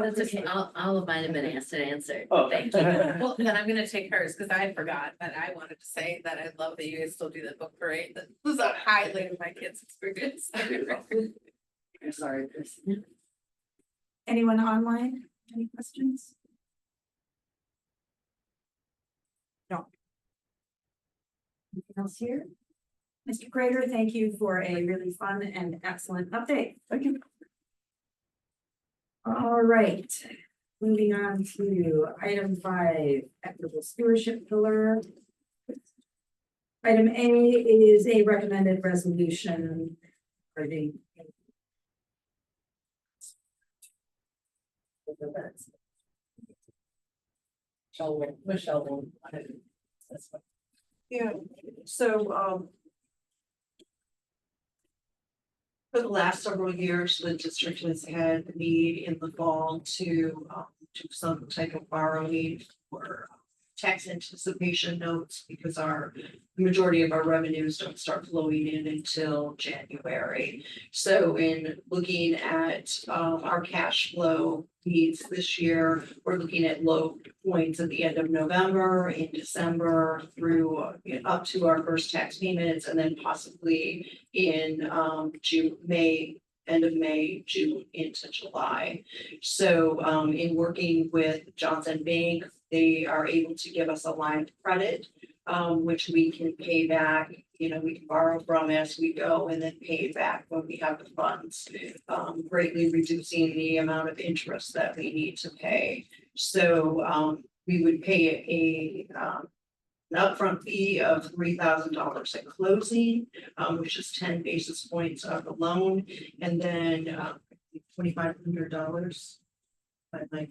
That's okay, all of mine have been asked and answered. Oh, Thank you. Well, then I'm gonna take hers, because I forgot, but I wanted to say that I love that you guys still do the book parade. That was a highlight of my kids' experience. I'm sorry, Chris. Anyone online? Any questions? No. Anything else here? Mr. Krager, thank you for a really fun and excellent update. Thank you. All right, moving on to item 5, equitable stewardship pillar. Item A is a recommended resolution. Michelle. Yeah, so, for the last several years, the district has had a need in the fall to do some type of borrowing for tax anticipation notes, because the majority of our revenues don't start flowing in until January. So in looking at our cash flow, fees this year. We're looking at low points at the end of November, in December, through up to our first tax payments, and then possibly in June, May, end of May, June into July. So in working with Johnson Bank, they are able to give us a line of credit, which we can pay back. You know, we can borrow from as we go and then pay it back when we have the funds, greatly reducing the amount of interest that we need to pay. So we would pay an upfront fee of $3,000 at closing, which is 10 basis points of the loan, and then $2,500. I'd like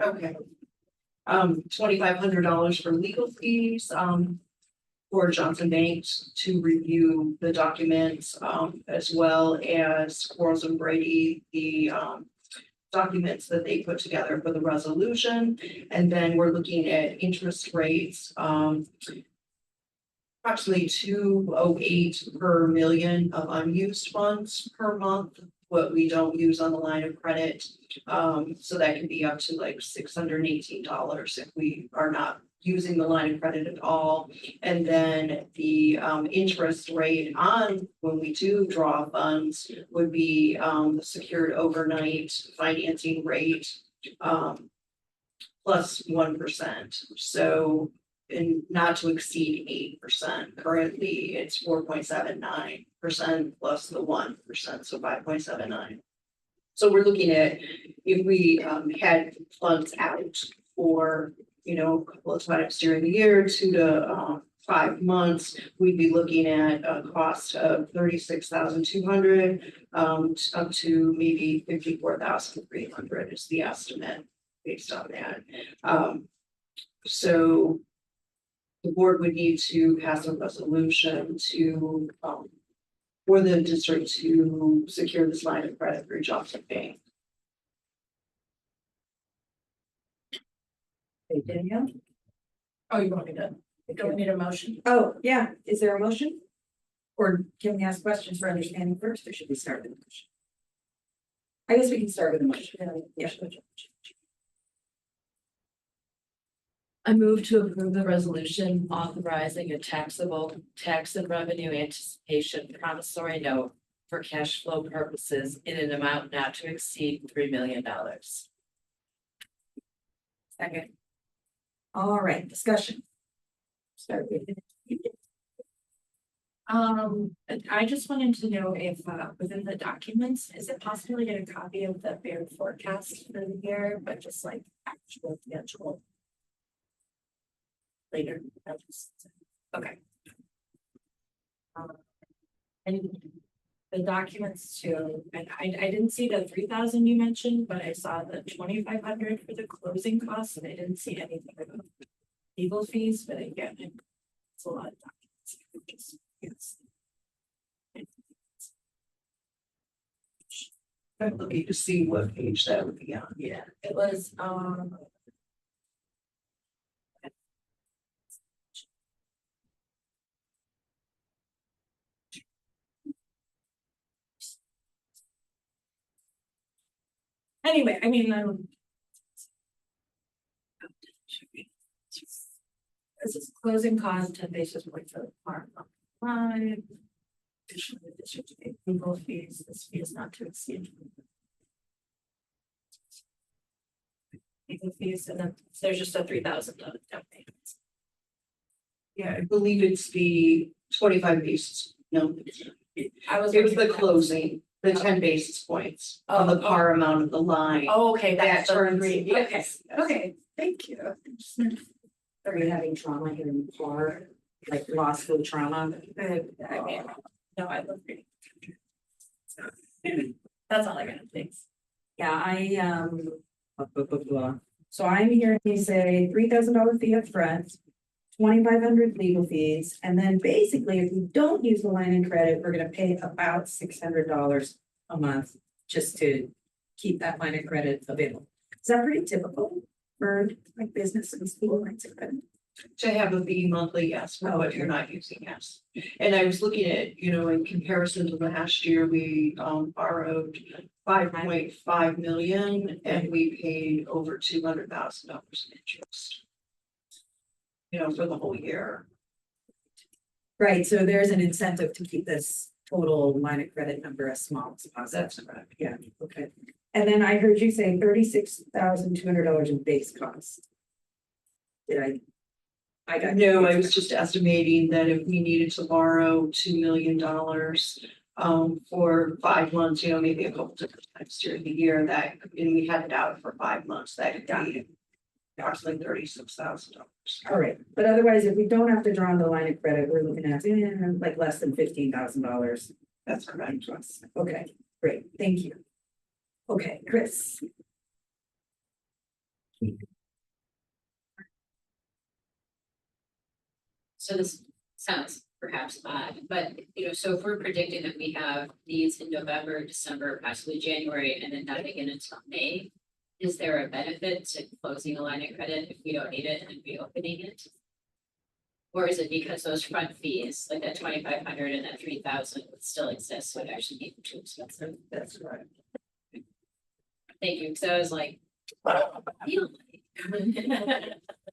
Okay. $2,500 for legal fees, for Johnson Bank to review the documents, as well as Quarles and Brady, the, documents that they put together for the resolution. And then we're looking at interest rates, approximately 208 per million of unused funds per month, what we don't use on the line of credit. So that can be up to like $618 if we are not using the line of credit at all. And then the interest rate on when we do draw funds would be the secured overnight financing rate plus 1%. So, and not to exceed 8%. Currently, it's 4.79% plus the 1%, so 5.79. So we're looking at if we had funds out for, you know, a couple of times during the year, 2 to 5 months, we'd be looking at a cost of $36,200 up to maybe $54,300 is the estimate based on that. So the board would need to pass a resolution to for the district to secure this line of credit through Johnson Bank. Hey, Danielle? Oh, you want me to, do we need a motion? Oh, yeah, is there a motion? Or can we ask questions for understanding first, or should we start with the motion? I guess we can start with the motion. Yeah. I move to approve the resolution authorizing a taxable tax and revenue anticipation promissory note for cash flow purposes in an amount not to exceed $3 million. Second. All right, discussion. Start with it. I just wanted to know if within the documents, is it possible to get a copy of the bear forecast for the year, but just like actual schedule? Later. Okay. And the documents too, and I didn't see the 3,000 you mentioned, but I saw the 2,500 for the closing costs, and I didn't see anything about legal fees, but again, it's a lot of documents. Yes. I'm looking to see what page that would be on. Yeah, it was anyway, I mean, this is closing cost 10 basis points for the part line. Additionally, the district to pay legal fees, this fee is not to exceed. Legal fees, and then there's just a $3,000 down payment. Yeah, I believe it's the 25 basis. No, it was the closing, the 10 basis points on the par amount of the line. Oh, okay, That turns, okay, yes. okay, thank you. Are you having trauma here in the car, like law school trauma? I mean, no, I love reading. That's all I got, thanks. Yeah, blah, blah, blah. So I'm hearing you say $3,000 fee up front, 2,500 legal fees, and then basically if we don't use the line of credit, we're gonna pay about $600 a month just to keep that line of credit available. Is that pretty typical for like business and school lines of credit? To have a B monthly, yes, for what you're not using, yes. And I was looking at, in comparison to last year, we borrowed 5.5 million and we paid over $200,000 in interest. For the whole year. Right, so there's an incentive to keep this total line of credit number as small as possible. That's correct. Yeah, okay. And then I heard you say $36,200 in base cost. Did I got. No, I was just estimating that if we needed to borrow $2 million for 5 months, maybe a couple different times during the year, that, and we had it out for 5 months, that could be approximately $36,000. All right, but otherwise, if we don't have to draw on the line of credit, we're looking at like less than $15,000. That's correct. Okay, great, thank you. Okay, Chris. So this sounds perhaps odd, but so if we're predicting that we have needs in November, December, possibly January, and then nothing in until May, is there a benefit to closing a line of credit if we don't need it and reopening it? Or is it because those front fees, like that 2,500 and that 3,000 would still exist, would actually be too expensive? That's right. Thank you, because I was like.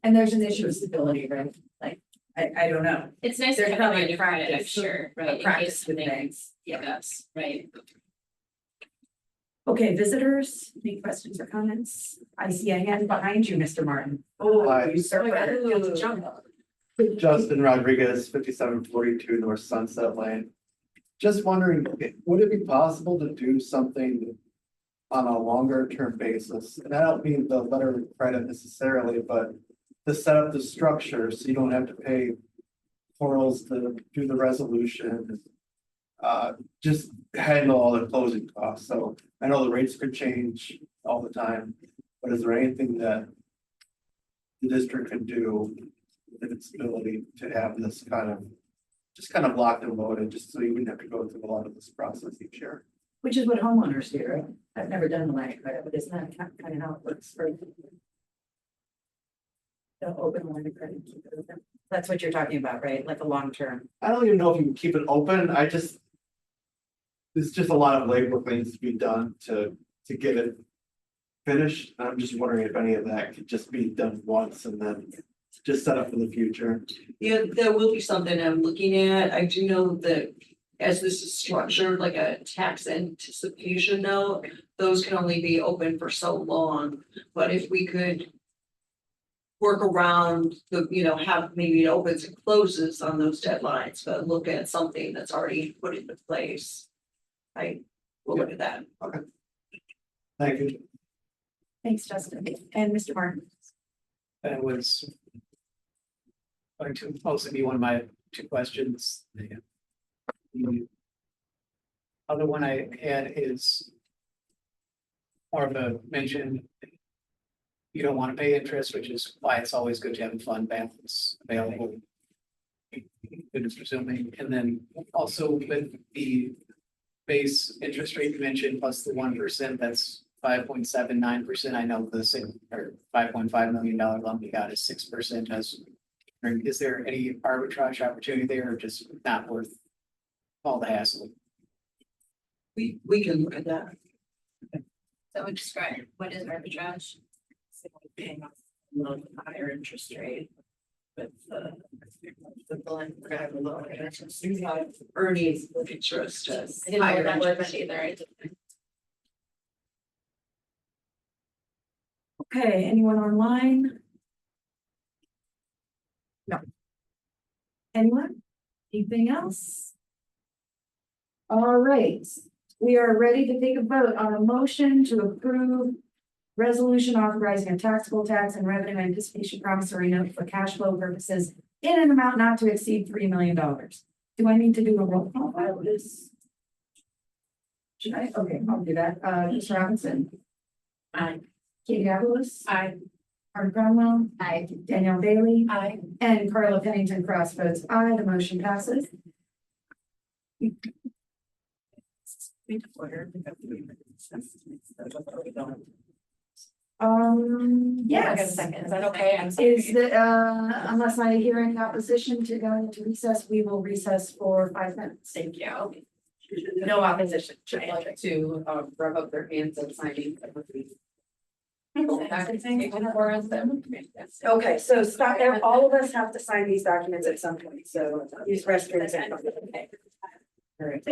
And there's an issue of stability, right? Like, I don't know. It's nice to There's have a probably line a of credit, I'm practice, sure, a right? in practice case with something banks. hit us, right? Okay, visitors, any questions or comments? I see a hand behind you, Mr. Martin. Hi. You sir, you have to jump up. Justin Rodriguez, 5742 North Sunset Lane. Just wondering, would it be possible to do something on a longer term basis? And I don't mean the letter of credit necessarily, but to set up the structure so you don't have to pay portals to do the resolution. Just handle all the closing costs. So I know the rates could change all the time, but is there anything that the district can do with its ability to have this kind of locked and loaded, just so you wouldn't have to go through a lot of this process each year? Which is what homeowners do, right? I've never done the line of credit, but isn't that kind of how it works for? The open line of credit. Keep it open. That's what you're talking about, right? Like a long term. I don't even know if you can keep it open. There's just a lot of labor things to be done to get it finished. I'm just wondering if any of that could just be done once and then just set up for the future. Yeah, there will be something I'm looking at. I do know that as this is structured like a tax anticipation note, those can only be open for so long. But if we could work around the, have maybe it opens and closes on those deadlines, but look at something that's already put into place. I will look at that. Okay. Thank you. Thanks, Justin. And Mr. Martin. That was going to also be one of my 2 questions. The other one I had is more of a mention. You don't want to pay interest, which is why it's always good to have a fund balance available. Good is presuming, and then also with the base interest rate you mentioned plus the 1%, that's 5.79%. I know the same or $5.5 million loan we got is 6%. Is there any arbitrage opportunity there, or just not worth all the hassle? We can look at that. That would describe what is arbitrage. Paying off a little higher interest rate. With the blend, we're gonna have a lower interest. Earnings with interest. I didn't know what that word meant either. I didn't. Okay, anyone online? No. Anyone? Anything else? All right, we are ready to take a vote on a motion to approve resolution authorizing a taxable tax and revenue anticipation promissory note for cash flow purposes in an amount not to exceed $3 million. Do I need to do a roll call for this? Should I? Okay, I'll do that. Mr. Robinson. Aye. Katie Avalos. Aye. Art Cromwell. Aye. Danielle Bailey. Aye. And Carla Pennington Cross votes aye. The motion passes. Yes. Second, is that okay? I'm Is the, unless I hear any opposition to go into recess, we will recess for 5 minutes. Thank you. No opposition. Should like to rub up their hands and signing. Okay, so stop there. All of us have to sign these documents at some point, so use restrooms. All right.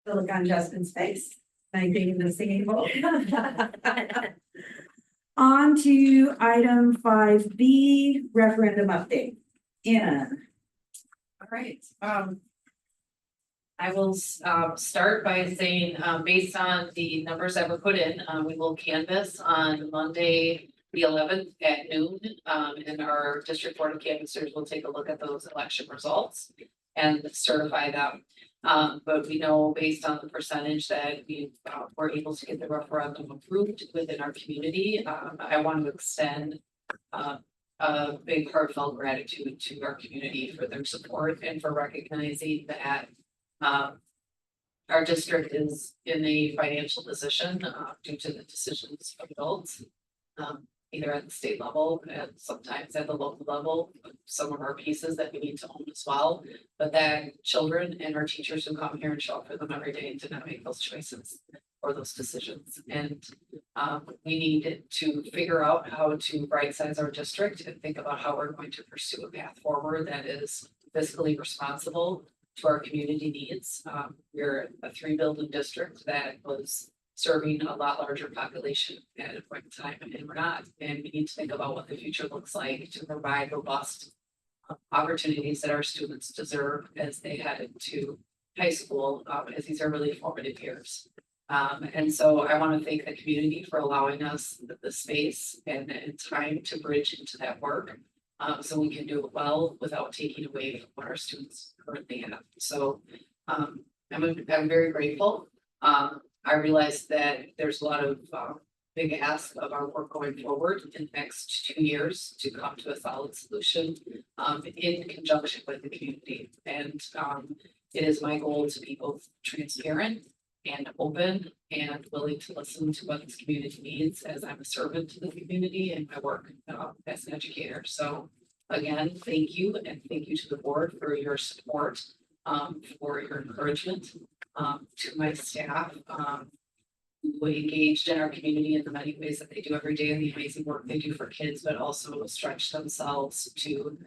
The look on Justin's face, I think the singing bowl. On to item 5B, referendum update. Anna. All right, I will start by saying, based on the numbers that were put in, we will canvass on Monday, the 11th at noon. And our district board of canvassers will take a look at those election results and certify them. But we know based on the percentage that we were able to get the referendum approved within our community. I want to extend a big heartfelt gratitude to our community for their support and for recognizing that our district is in a financial position due to the decisions of adults. Either at the state level and sometimes at the local level, some of our pieces that we need to own as well. But that children and our teachers who come here and show up for them every day did not make those choices or those decisions. And we need to figure out how to right size our district and think about how we're going to pursue a path forward that is fiscally responsible to our community needs. We're a 3-building district that was serving a lot larger population at a point in time, and we're not. And we need to think about what the future looks like to provide robust opportunities that our students deserve as they head into high school, as these are really formative years. And so I want to thank the community for allowing us the space and time to bridge into that work. So we can do it well without taking away from what our students currently have. So I'm very grateful. I realize that there's a lot of big ask of our work going forward in the next 2 years to come to a solid solution in conjunction with the community. And it is my goal to be both transparent and open and willing to listen to what this community needs as I'm a servant to the community and my work as an educator. So again, thank you, and thank you to the board for your support, for your encouragement. To my staff, who engaged in our community in the many ways that they do every day and the amazing work they do for kids, but also stretch themselves to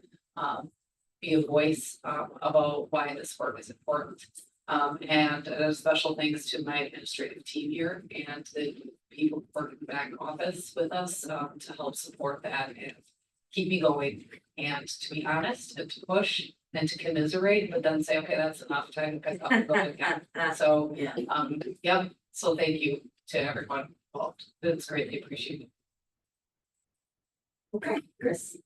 be a voice about why this work is important. And a special thanks to my administrative team here and the people working back office with us to help support that and keep me going. And to be honest and to push and to commiserate, but then say, okay, that's enough time to pick up and go again. So, yeah, so thank you to everyone involved. It's greatly appreciated. Okay, Chris.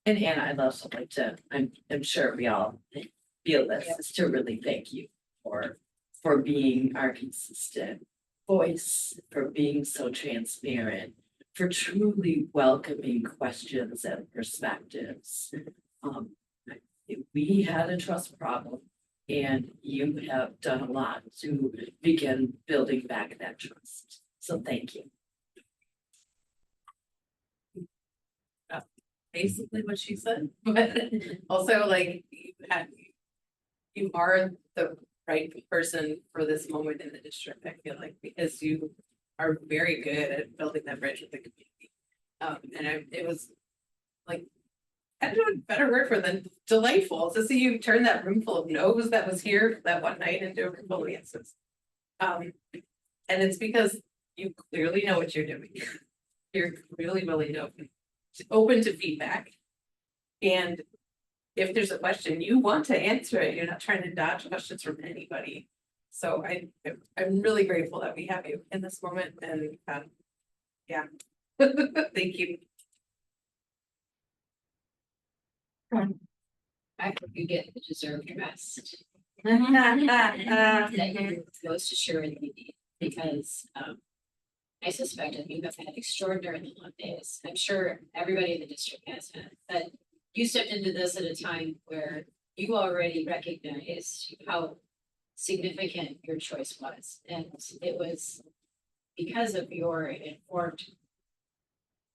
And Anna, I'd also like to, I'm sure we all feel this, is to really thank you for being our consistent voice, for being so transparent, for truly welcoming questions and perspectives. We had a trust problem, and you have done a lot to begin building back that trust. So thank you. Basically what she said, but also like you are the right person for this moment in the district, I feel like, because you are very good at building that bridge with the community. It was like, I don't know a better word for than delightful to see you turn that room full of no's that was here that one night into a room full of yeses. And it's because you clearly know what you're doing. You're really, really open to feedback. And if there's a question, you want to answer it. You're not trying to dodge questions from anybody. So I'm really grateful that we have you in this moment. And yeah, thank you. I hope you get the deserved rest. That you're supposed to share with me, because I suspect that you have had extraordinarily long days. I'm sure everybody in the district has had, but you stepped into this at a time where you already recognized how significant your choice was. And it was because of your informed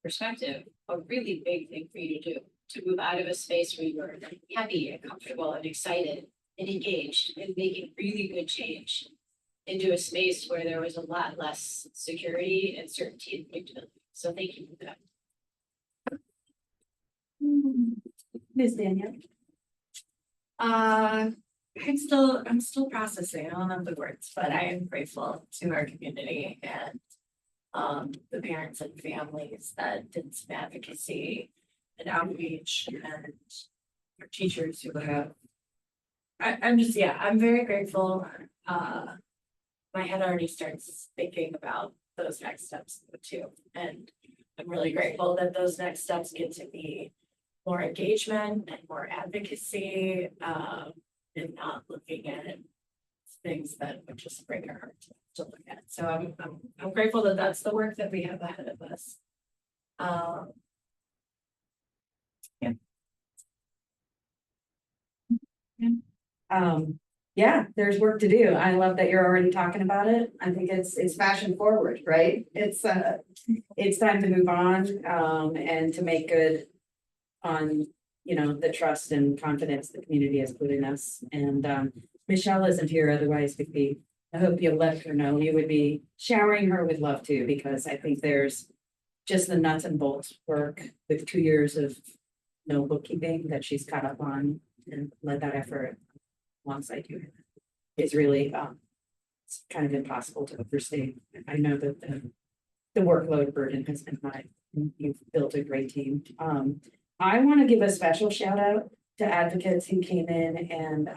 perspective, a really big thing for you to move out of a space where you were happy and comfortable and excited and engaged and making really good change into a space where there was a lot less security and certainty and predictability. So thank you for that. Ms. Danielle. I'm still processing, I don't know the words, but I am grateful to our community and the parents and families that did some advocacy and outreach and our teachers who have. I'm just, yeah, I'm very grateful. My head already starts thinking about those next steps too, and I'm really grateful that those next steps get to be more engagement and more advocacy, and not looking at things that would just break our heart to look at. So I'm grateful that that's the work that we have ahead of us. Yeah, there's work to do. I love that you're already talking about it. I think it's fashion forward, right? It's time to move on, and to make good on, you know, the trust and confidence the community has put in us. And, Michelle isn't here, otherwise we'd be, I hope you'll let her know, you would be showering her with love too, because I think there's just the nuts and bolts work with 2 years of no bookkeeping that she's caught up on and led that effort alongside you. It's really, it's kind of impossible to overstate. I know that the workload burden has been high. You've built a great team. I want to give a special shout out to advocates who came in and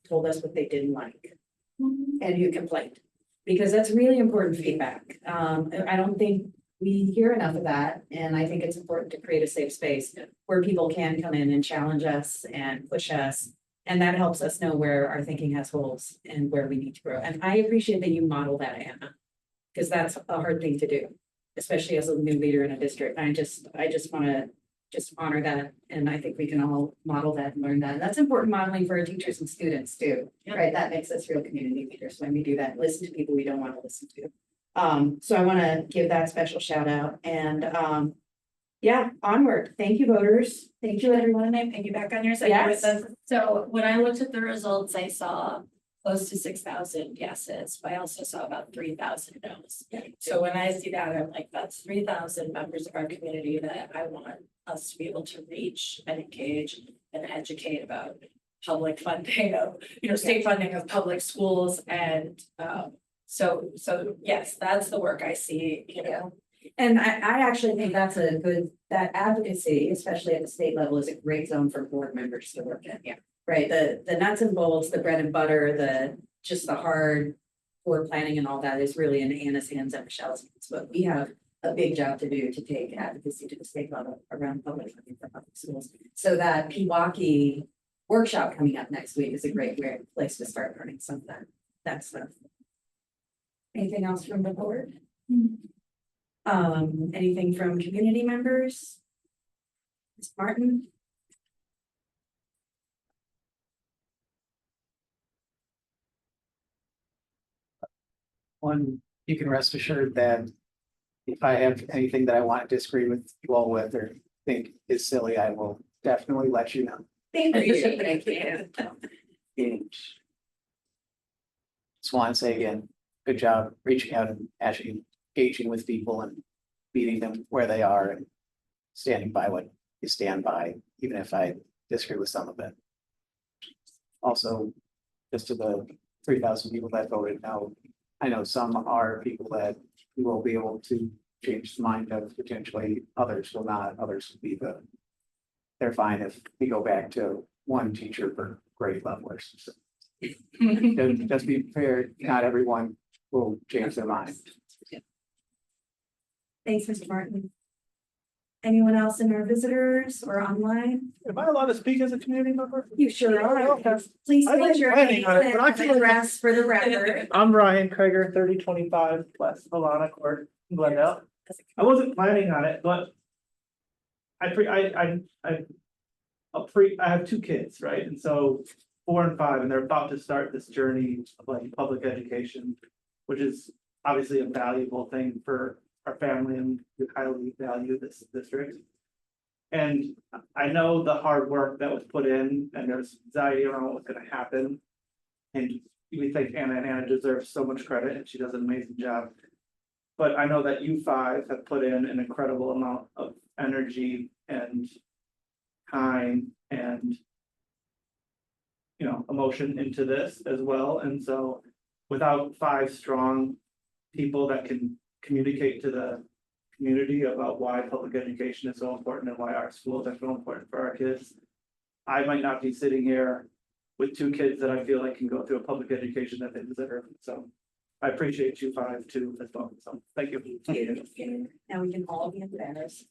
told us what they didn't like and who complained, because that's really important feedback. I don't think we hear enough of that, and I think it's important to create a safe space where people can come in and challenge us and push us, and that helps us know where our thinking has holes and where we need to grow. And I appreciate that you model that, Anna, because that's a hard thing to do, especially as a new leader in a district. I just want to honor that, and I think we can all model that and learn that. And that's important modeling for our teachers and students too, right? That makes us real community leaders when we do that, listen to people we don't want to listen to. So I want to give that special shout out, and yeah, onward. Thank you, voters. Thank you, everyone. Can I piggyback on your side with us? So when I looked at the results, I saw close to 6,000 yeses, but I also saw about 3,000 no's. So when I see that, I'm like, that's 3,000 members of our community that I want us to be able to reach and engage and educate about public funding of, state funding of public schools. And so yes, that's the work I see, And I actually think that's that advocacy, especially at the state level, is a great zone for board members to work in. Yeah. Right, the nuts and bolts, the bread and butter, just the hard board planning and all that is really in Anna's hands and Michelle's hands. But we have a big job to do to take advocacy to the state level around public funding for public schools. So that Pewaukee workshop coming up next week is a great place to start learning some of that stuff. Anything else from the board? Anything from community members? Ms. Martin? One, you can rest assured that if I have anything that I want to disagree with you all with or think is silly, I will definitely let you know. Thank you. Just want to say again, good job reaching out and actually engaging with people and meeting them where they are and standing by what you stand by, even if I disagree with some of it. Also, just to the 3,000 people that voted no, I know some are people that will be able to change the mind of potentially others will not, others will be they're fine if we go back to one teacher per grade levelers. So, just be fair, not everyone will change their mind. Thanks, Mr. Martin. Anyone else in our visitors or online? Am I allowed to speak as a community member? You sure are. Okay. Please I state wasn't your planning name on it, but I and feel like- address for the record. I'm Ryan Krieger, 3025 West Alana Court, in Glendale. I wasn't planning on it, but I have 2 kids, right? And so 4 and 5, and they're about to start this journey of like public education, which is obviously a valuable thing for our family, and we highly value this district. And I know the hard work that was put in, and there's anxiety around what's gonna happen. And we think Anna deserves so much credit, and she does an amazing job. But I know that you 5 have put in an incredible amount of energy and time and emotion into this as well, and so without 5 strong people that can communicate to the community about why public education is so important and why our schools are so important for our kids, I might not be sitting here with 2 kids that I feel like can go through a public education that they deserve. So I appreciate you 5 too as well. So thank you. Now we can all be embarrassed.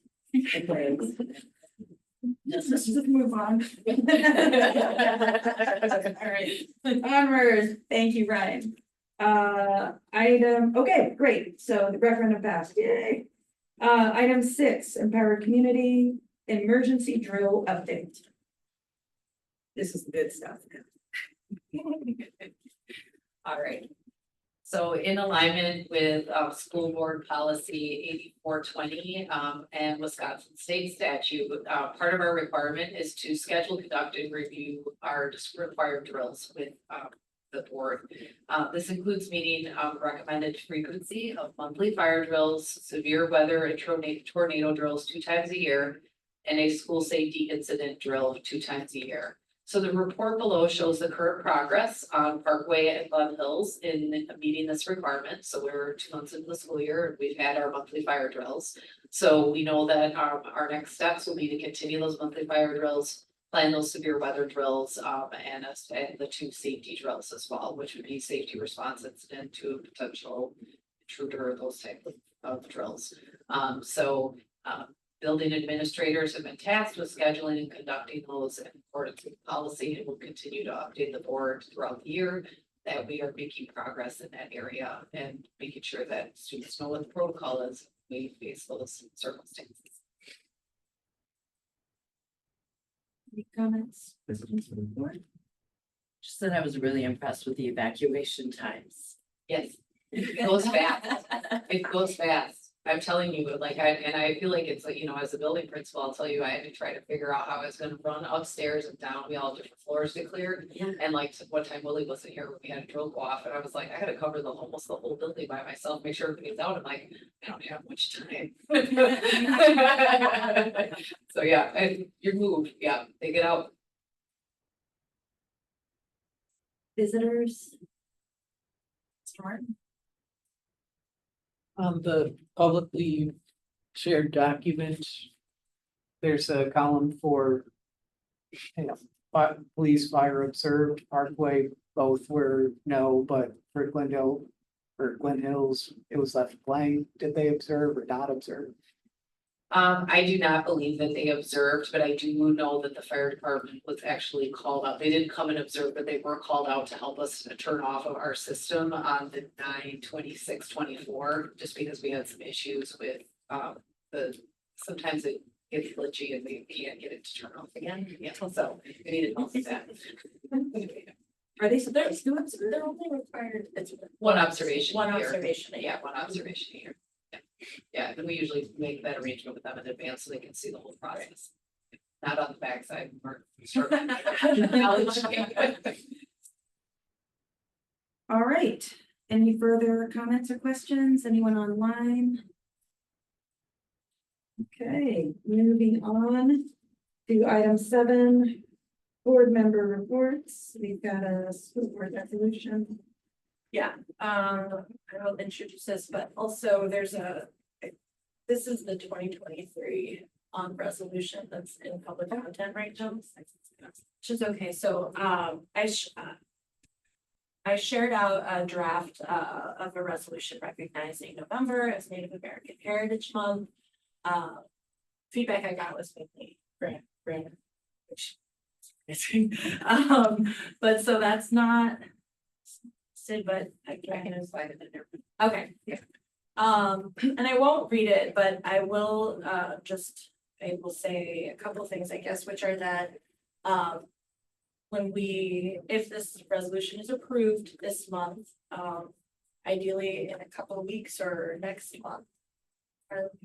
Let's just move on. All right, onward. Thank you, Ryan. Okay, great. So the referendum passed. Yay. Item 6, empower community emergency drill update. This is the good stuff. All right. So in alignment with school board policy 8420 and Wisconsin state statute, part of our requirement is to schedule, conduct, and review our required drills with the board. This includes meeting recommended frequency of monthly fire drills, severe weather and tornado drills 2 times a year, and a school safety incident drill 2 times a year. So the report below shows the current progress on Parkway and Glen Hills in meeting this requirement. So we're 2 months into the school year and we've had our monthly fire drills. So we know that our next steps will be to continue those monthly fire drills, plan those severe weather drills, and the 2 safety drills as well, which would be safety response incident to a potential intruder, those type of drills. Building administrators have been tasked with scheduling and conducting those in accordance with policy, and will continue to update the board throughout the year that we are making progress in that area and making sure that students know what the protocol is when we face those circumstances. Any comments? Questions from the board? Just that I was really impressed with the evacuation times. Yes, it goes fast. It goes fast. I'm telling you, like, I feel like it's like, as a building principal, I'll tell you, I had to try to figure out how I was gonna run upstairs and down. We all have different floors to clear. Yeah. And like, one time Willie wasn't here when we had a drill go off, and I was like, I gotta cover almost the whole building by myself, make sure everybody's out. I'm like, I don't have much time. So yeah, and you're moved, yeah, they get out. Visitors? On the publicly shared document, there's a column for police, fire observed, Parkway, both were no, but for Glendale or Glen Hills, it was left blank. Did they observe or not observe? I do not believe that they observed, but I do know that the fire department was actually called out. They didn't come and observe, but they were called out to help us turn off of our system on the 9/26/24, just because we had some issues with sometimes it gets glitchy and we can't get it to turn off again. Yeah, so we needed help with that. Are they They're, supposed to observe? they're only required, it's One observation. one a year. observation. a year. Yeah, one observation a year. Yeah, and we usually make that arrangement with them in advance so they can see the whole process. Not on the backside. All right, any further comments or questions? Anyone online? Okay, moving on to item 7, board member reports. We've got a school board resolution. Yeah, I will introduce this, but also this is the 2023 resolution that's in public content right now. Which is okay, so I shared out a draft of a resolution recognizing November as Native American Heritage Month. Feedback I got was mainly random, which but so that's not but I can slide it in there. Okay, yeah. And I won't read it, but I will I will say a couple of things, I guess, which are that if this resolution is approved this month, ideally in a couple of weeks or next month,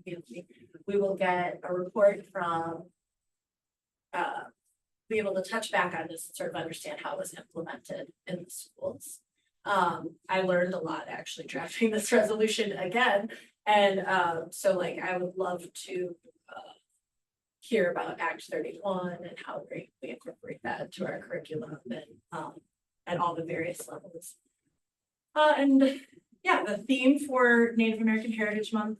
we will get a report from be able to touch back on this and sort of understand how it was implemented in the schools. I learned a lot actually drafting this resolution again. And so like I would love to hear about Act 31 and how we incorporate that into our curriculum and at all the various levels. And yeah, the theme for Native American Heritage Month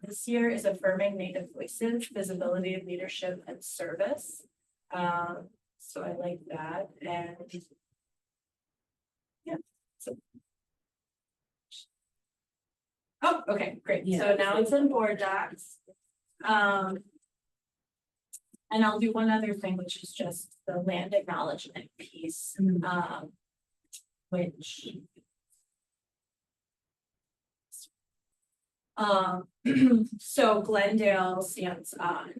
this year is affirming Native voices, visibility, leadership, and service. So I like that, and yeah. So. Oh, okay, great. So now it's in board docs. And I'll do one other thing, which is just the land acknowledgement piece, which. So Glendale stands on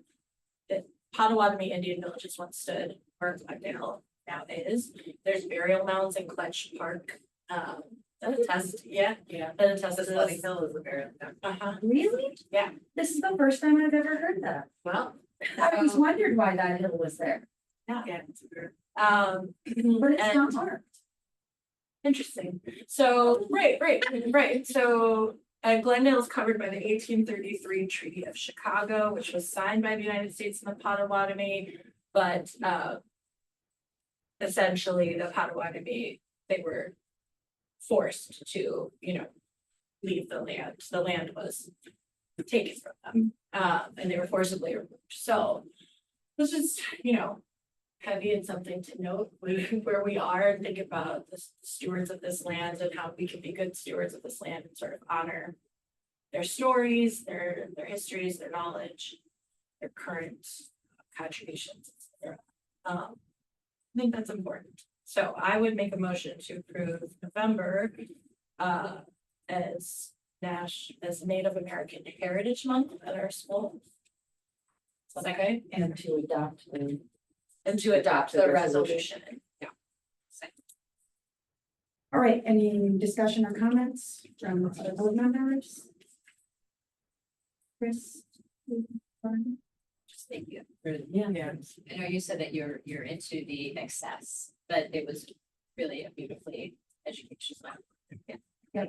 the Potawatomi Indian villages once stood where Glendale now is. There's burial mounds in Cletch Park. That attest, yeah, that attests to Slutty this. Hill is a very. Really? Yeah. This is the first time I've ever heard that. Well. I always wondered why that hill was there, Yeah. but it's and- not marked. Interesting. So, right. So Glendale is covered by the 1833 Treaty of Chicago, which was signed by the United States and the Potawatomi, but essentially the Potawatomi, they were forced to, leave the land. The land was taken from them, and they were forcibly removed. So this is, heavy and something to note where we are and think about the stewards of this land and how we can be good stewards of this land and sort of honor their stories, their histories, their knowledge, their current contributions, etc. I think that's important. So I would make a motion to approve November as Native American Heritage Month at our school. Is that okay? And to adopt the. And to adopt the resolution. Yeah. All right, any discussion or comments from other board members? Chris? Just thank you. Yeah. I know you said that you're into the excess, but it was really a beautifully educational. Yeah,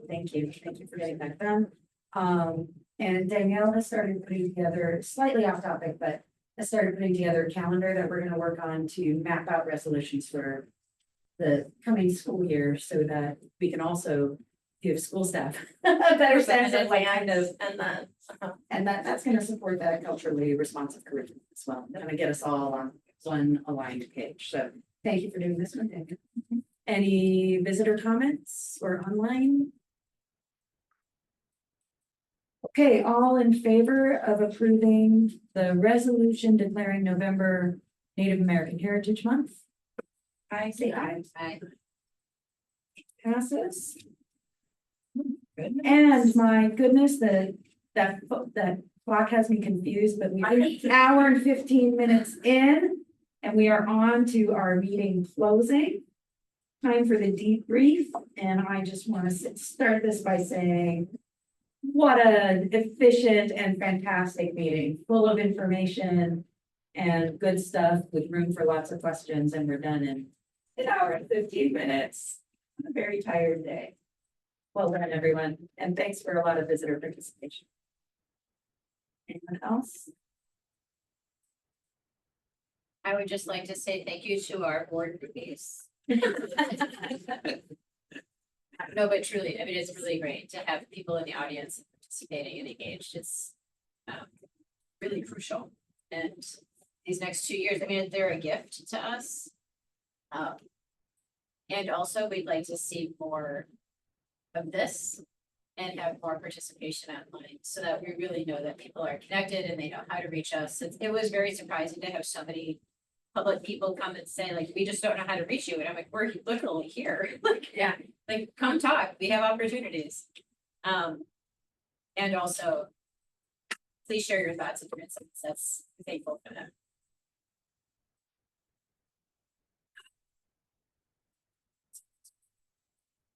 thank you. Thank you for getting that done. And Danielle has started putting together, slightly off topic, but has started putting together a calendar that we're gonna work on to map out resolutions for the coming school year so that we can also give school staff a better sense of like kind of, and that's gonna support that culturally responsive curriculum as well. Gonna get us all on one aligned page. So thank you for doing this one, Danielle. Any visitor comments or online? Okay, all in favor of approving the resolution declaring November Native American Heritage Month? I say aye. Aye. Passes. And my goodness, that clock has me confused, but we are an hour and 15 minutes in, and we are on to our meeting closing. Time for the debrief, and I just want to start this by saying, what an efficient and fantastic meeting, full of information and good stuff with room for lots of questions, and we're done in an hour and 15 minutes on a very tired day. Well done, everyone, and thanks for a lot of visitor participation. Anyone else? I would just like to say thank you to our board groupies. No, but truly, I mean, it's really great to have people in the audience participating and engaged. It's really crucial. And these next 2 years, I mean, they're a gift to us. And also we'd like to see more of this and have more participation online so that we really know that people are connected and they know how to reach us. It was very surprising to have so many public people come and say, like, we just don't know how to reach you. And I'm like, we're literally here. Like, yeah, like, come talk. We have opportunities. And also, please share your thoughts and your insights. That's thankful for them.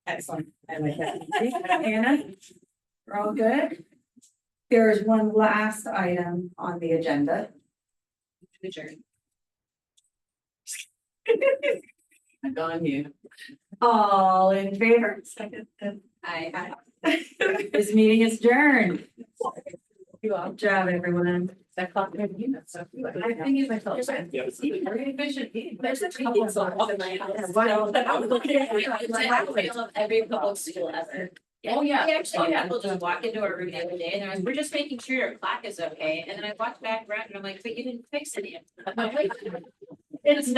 Excellent. I like that. Anna, we're all good. There is one last item on the agenda. Adjourn. I'm on you. All in favor? Second. Aye. This meeting is adjourned. Good job, everyone. That clock never knew that, so. I think myself. There's There's a couple songs in my house. That I'm looking at. Of every public school ever. Oh, yeah. We actually Oh, had yeah. people just walk into our room the other day and they're like, we're just making sure your clock is okay. And then I walked back around and I'm like, but you didn't fix it yet. It's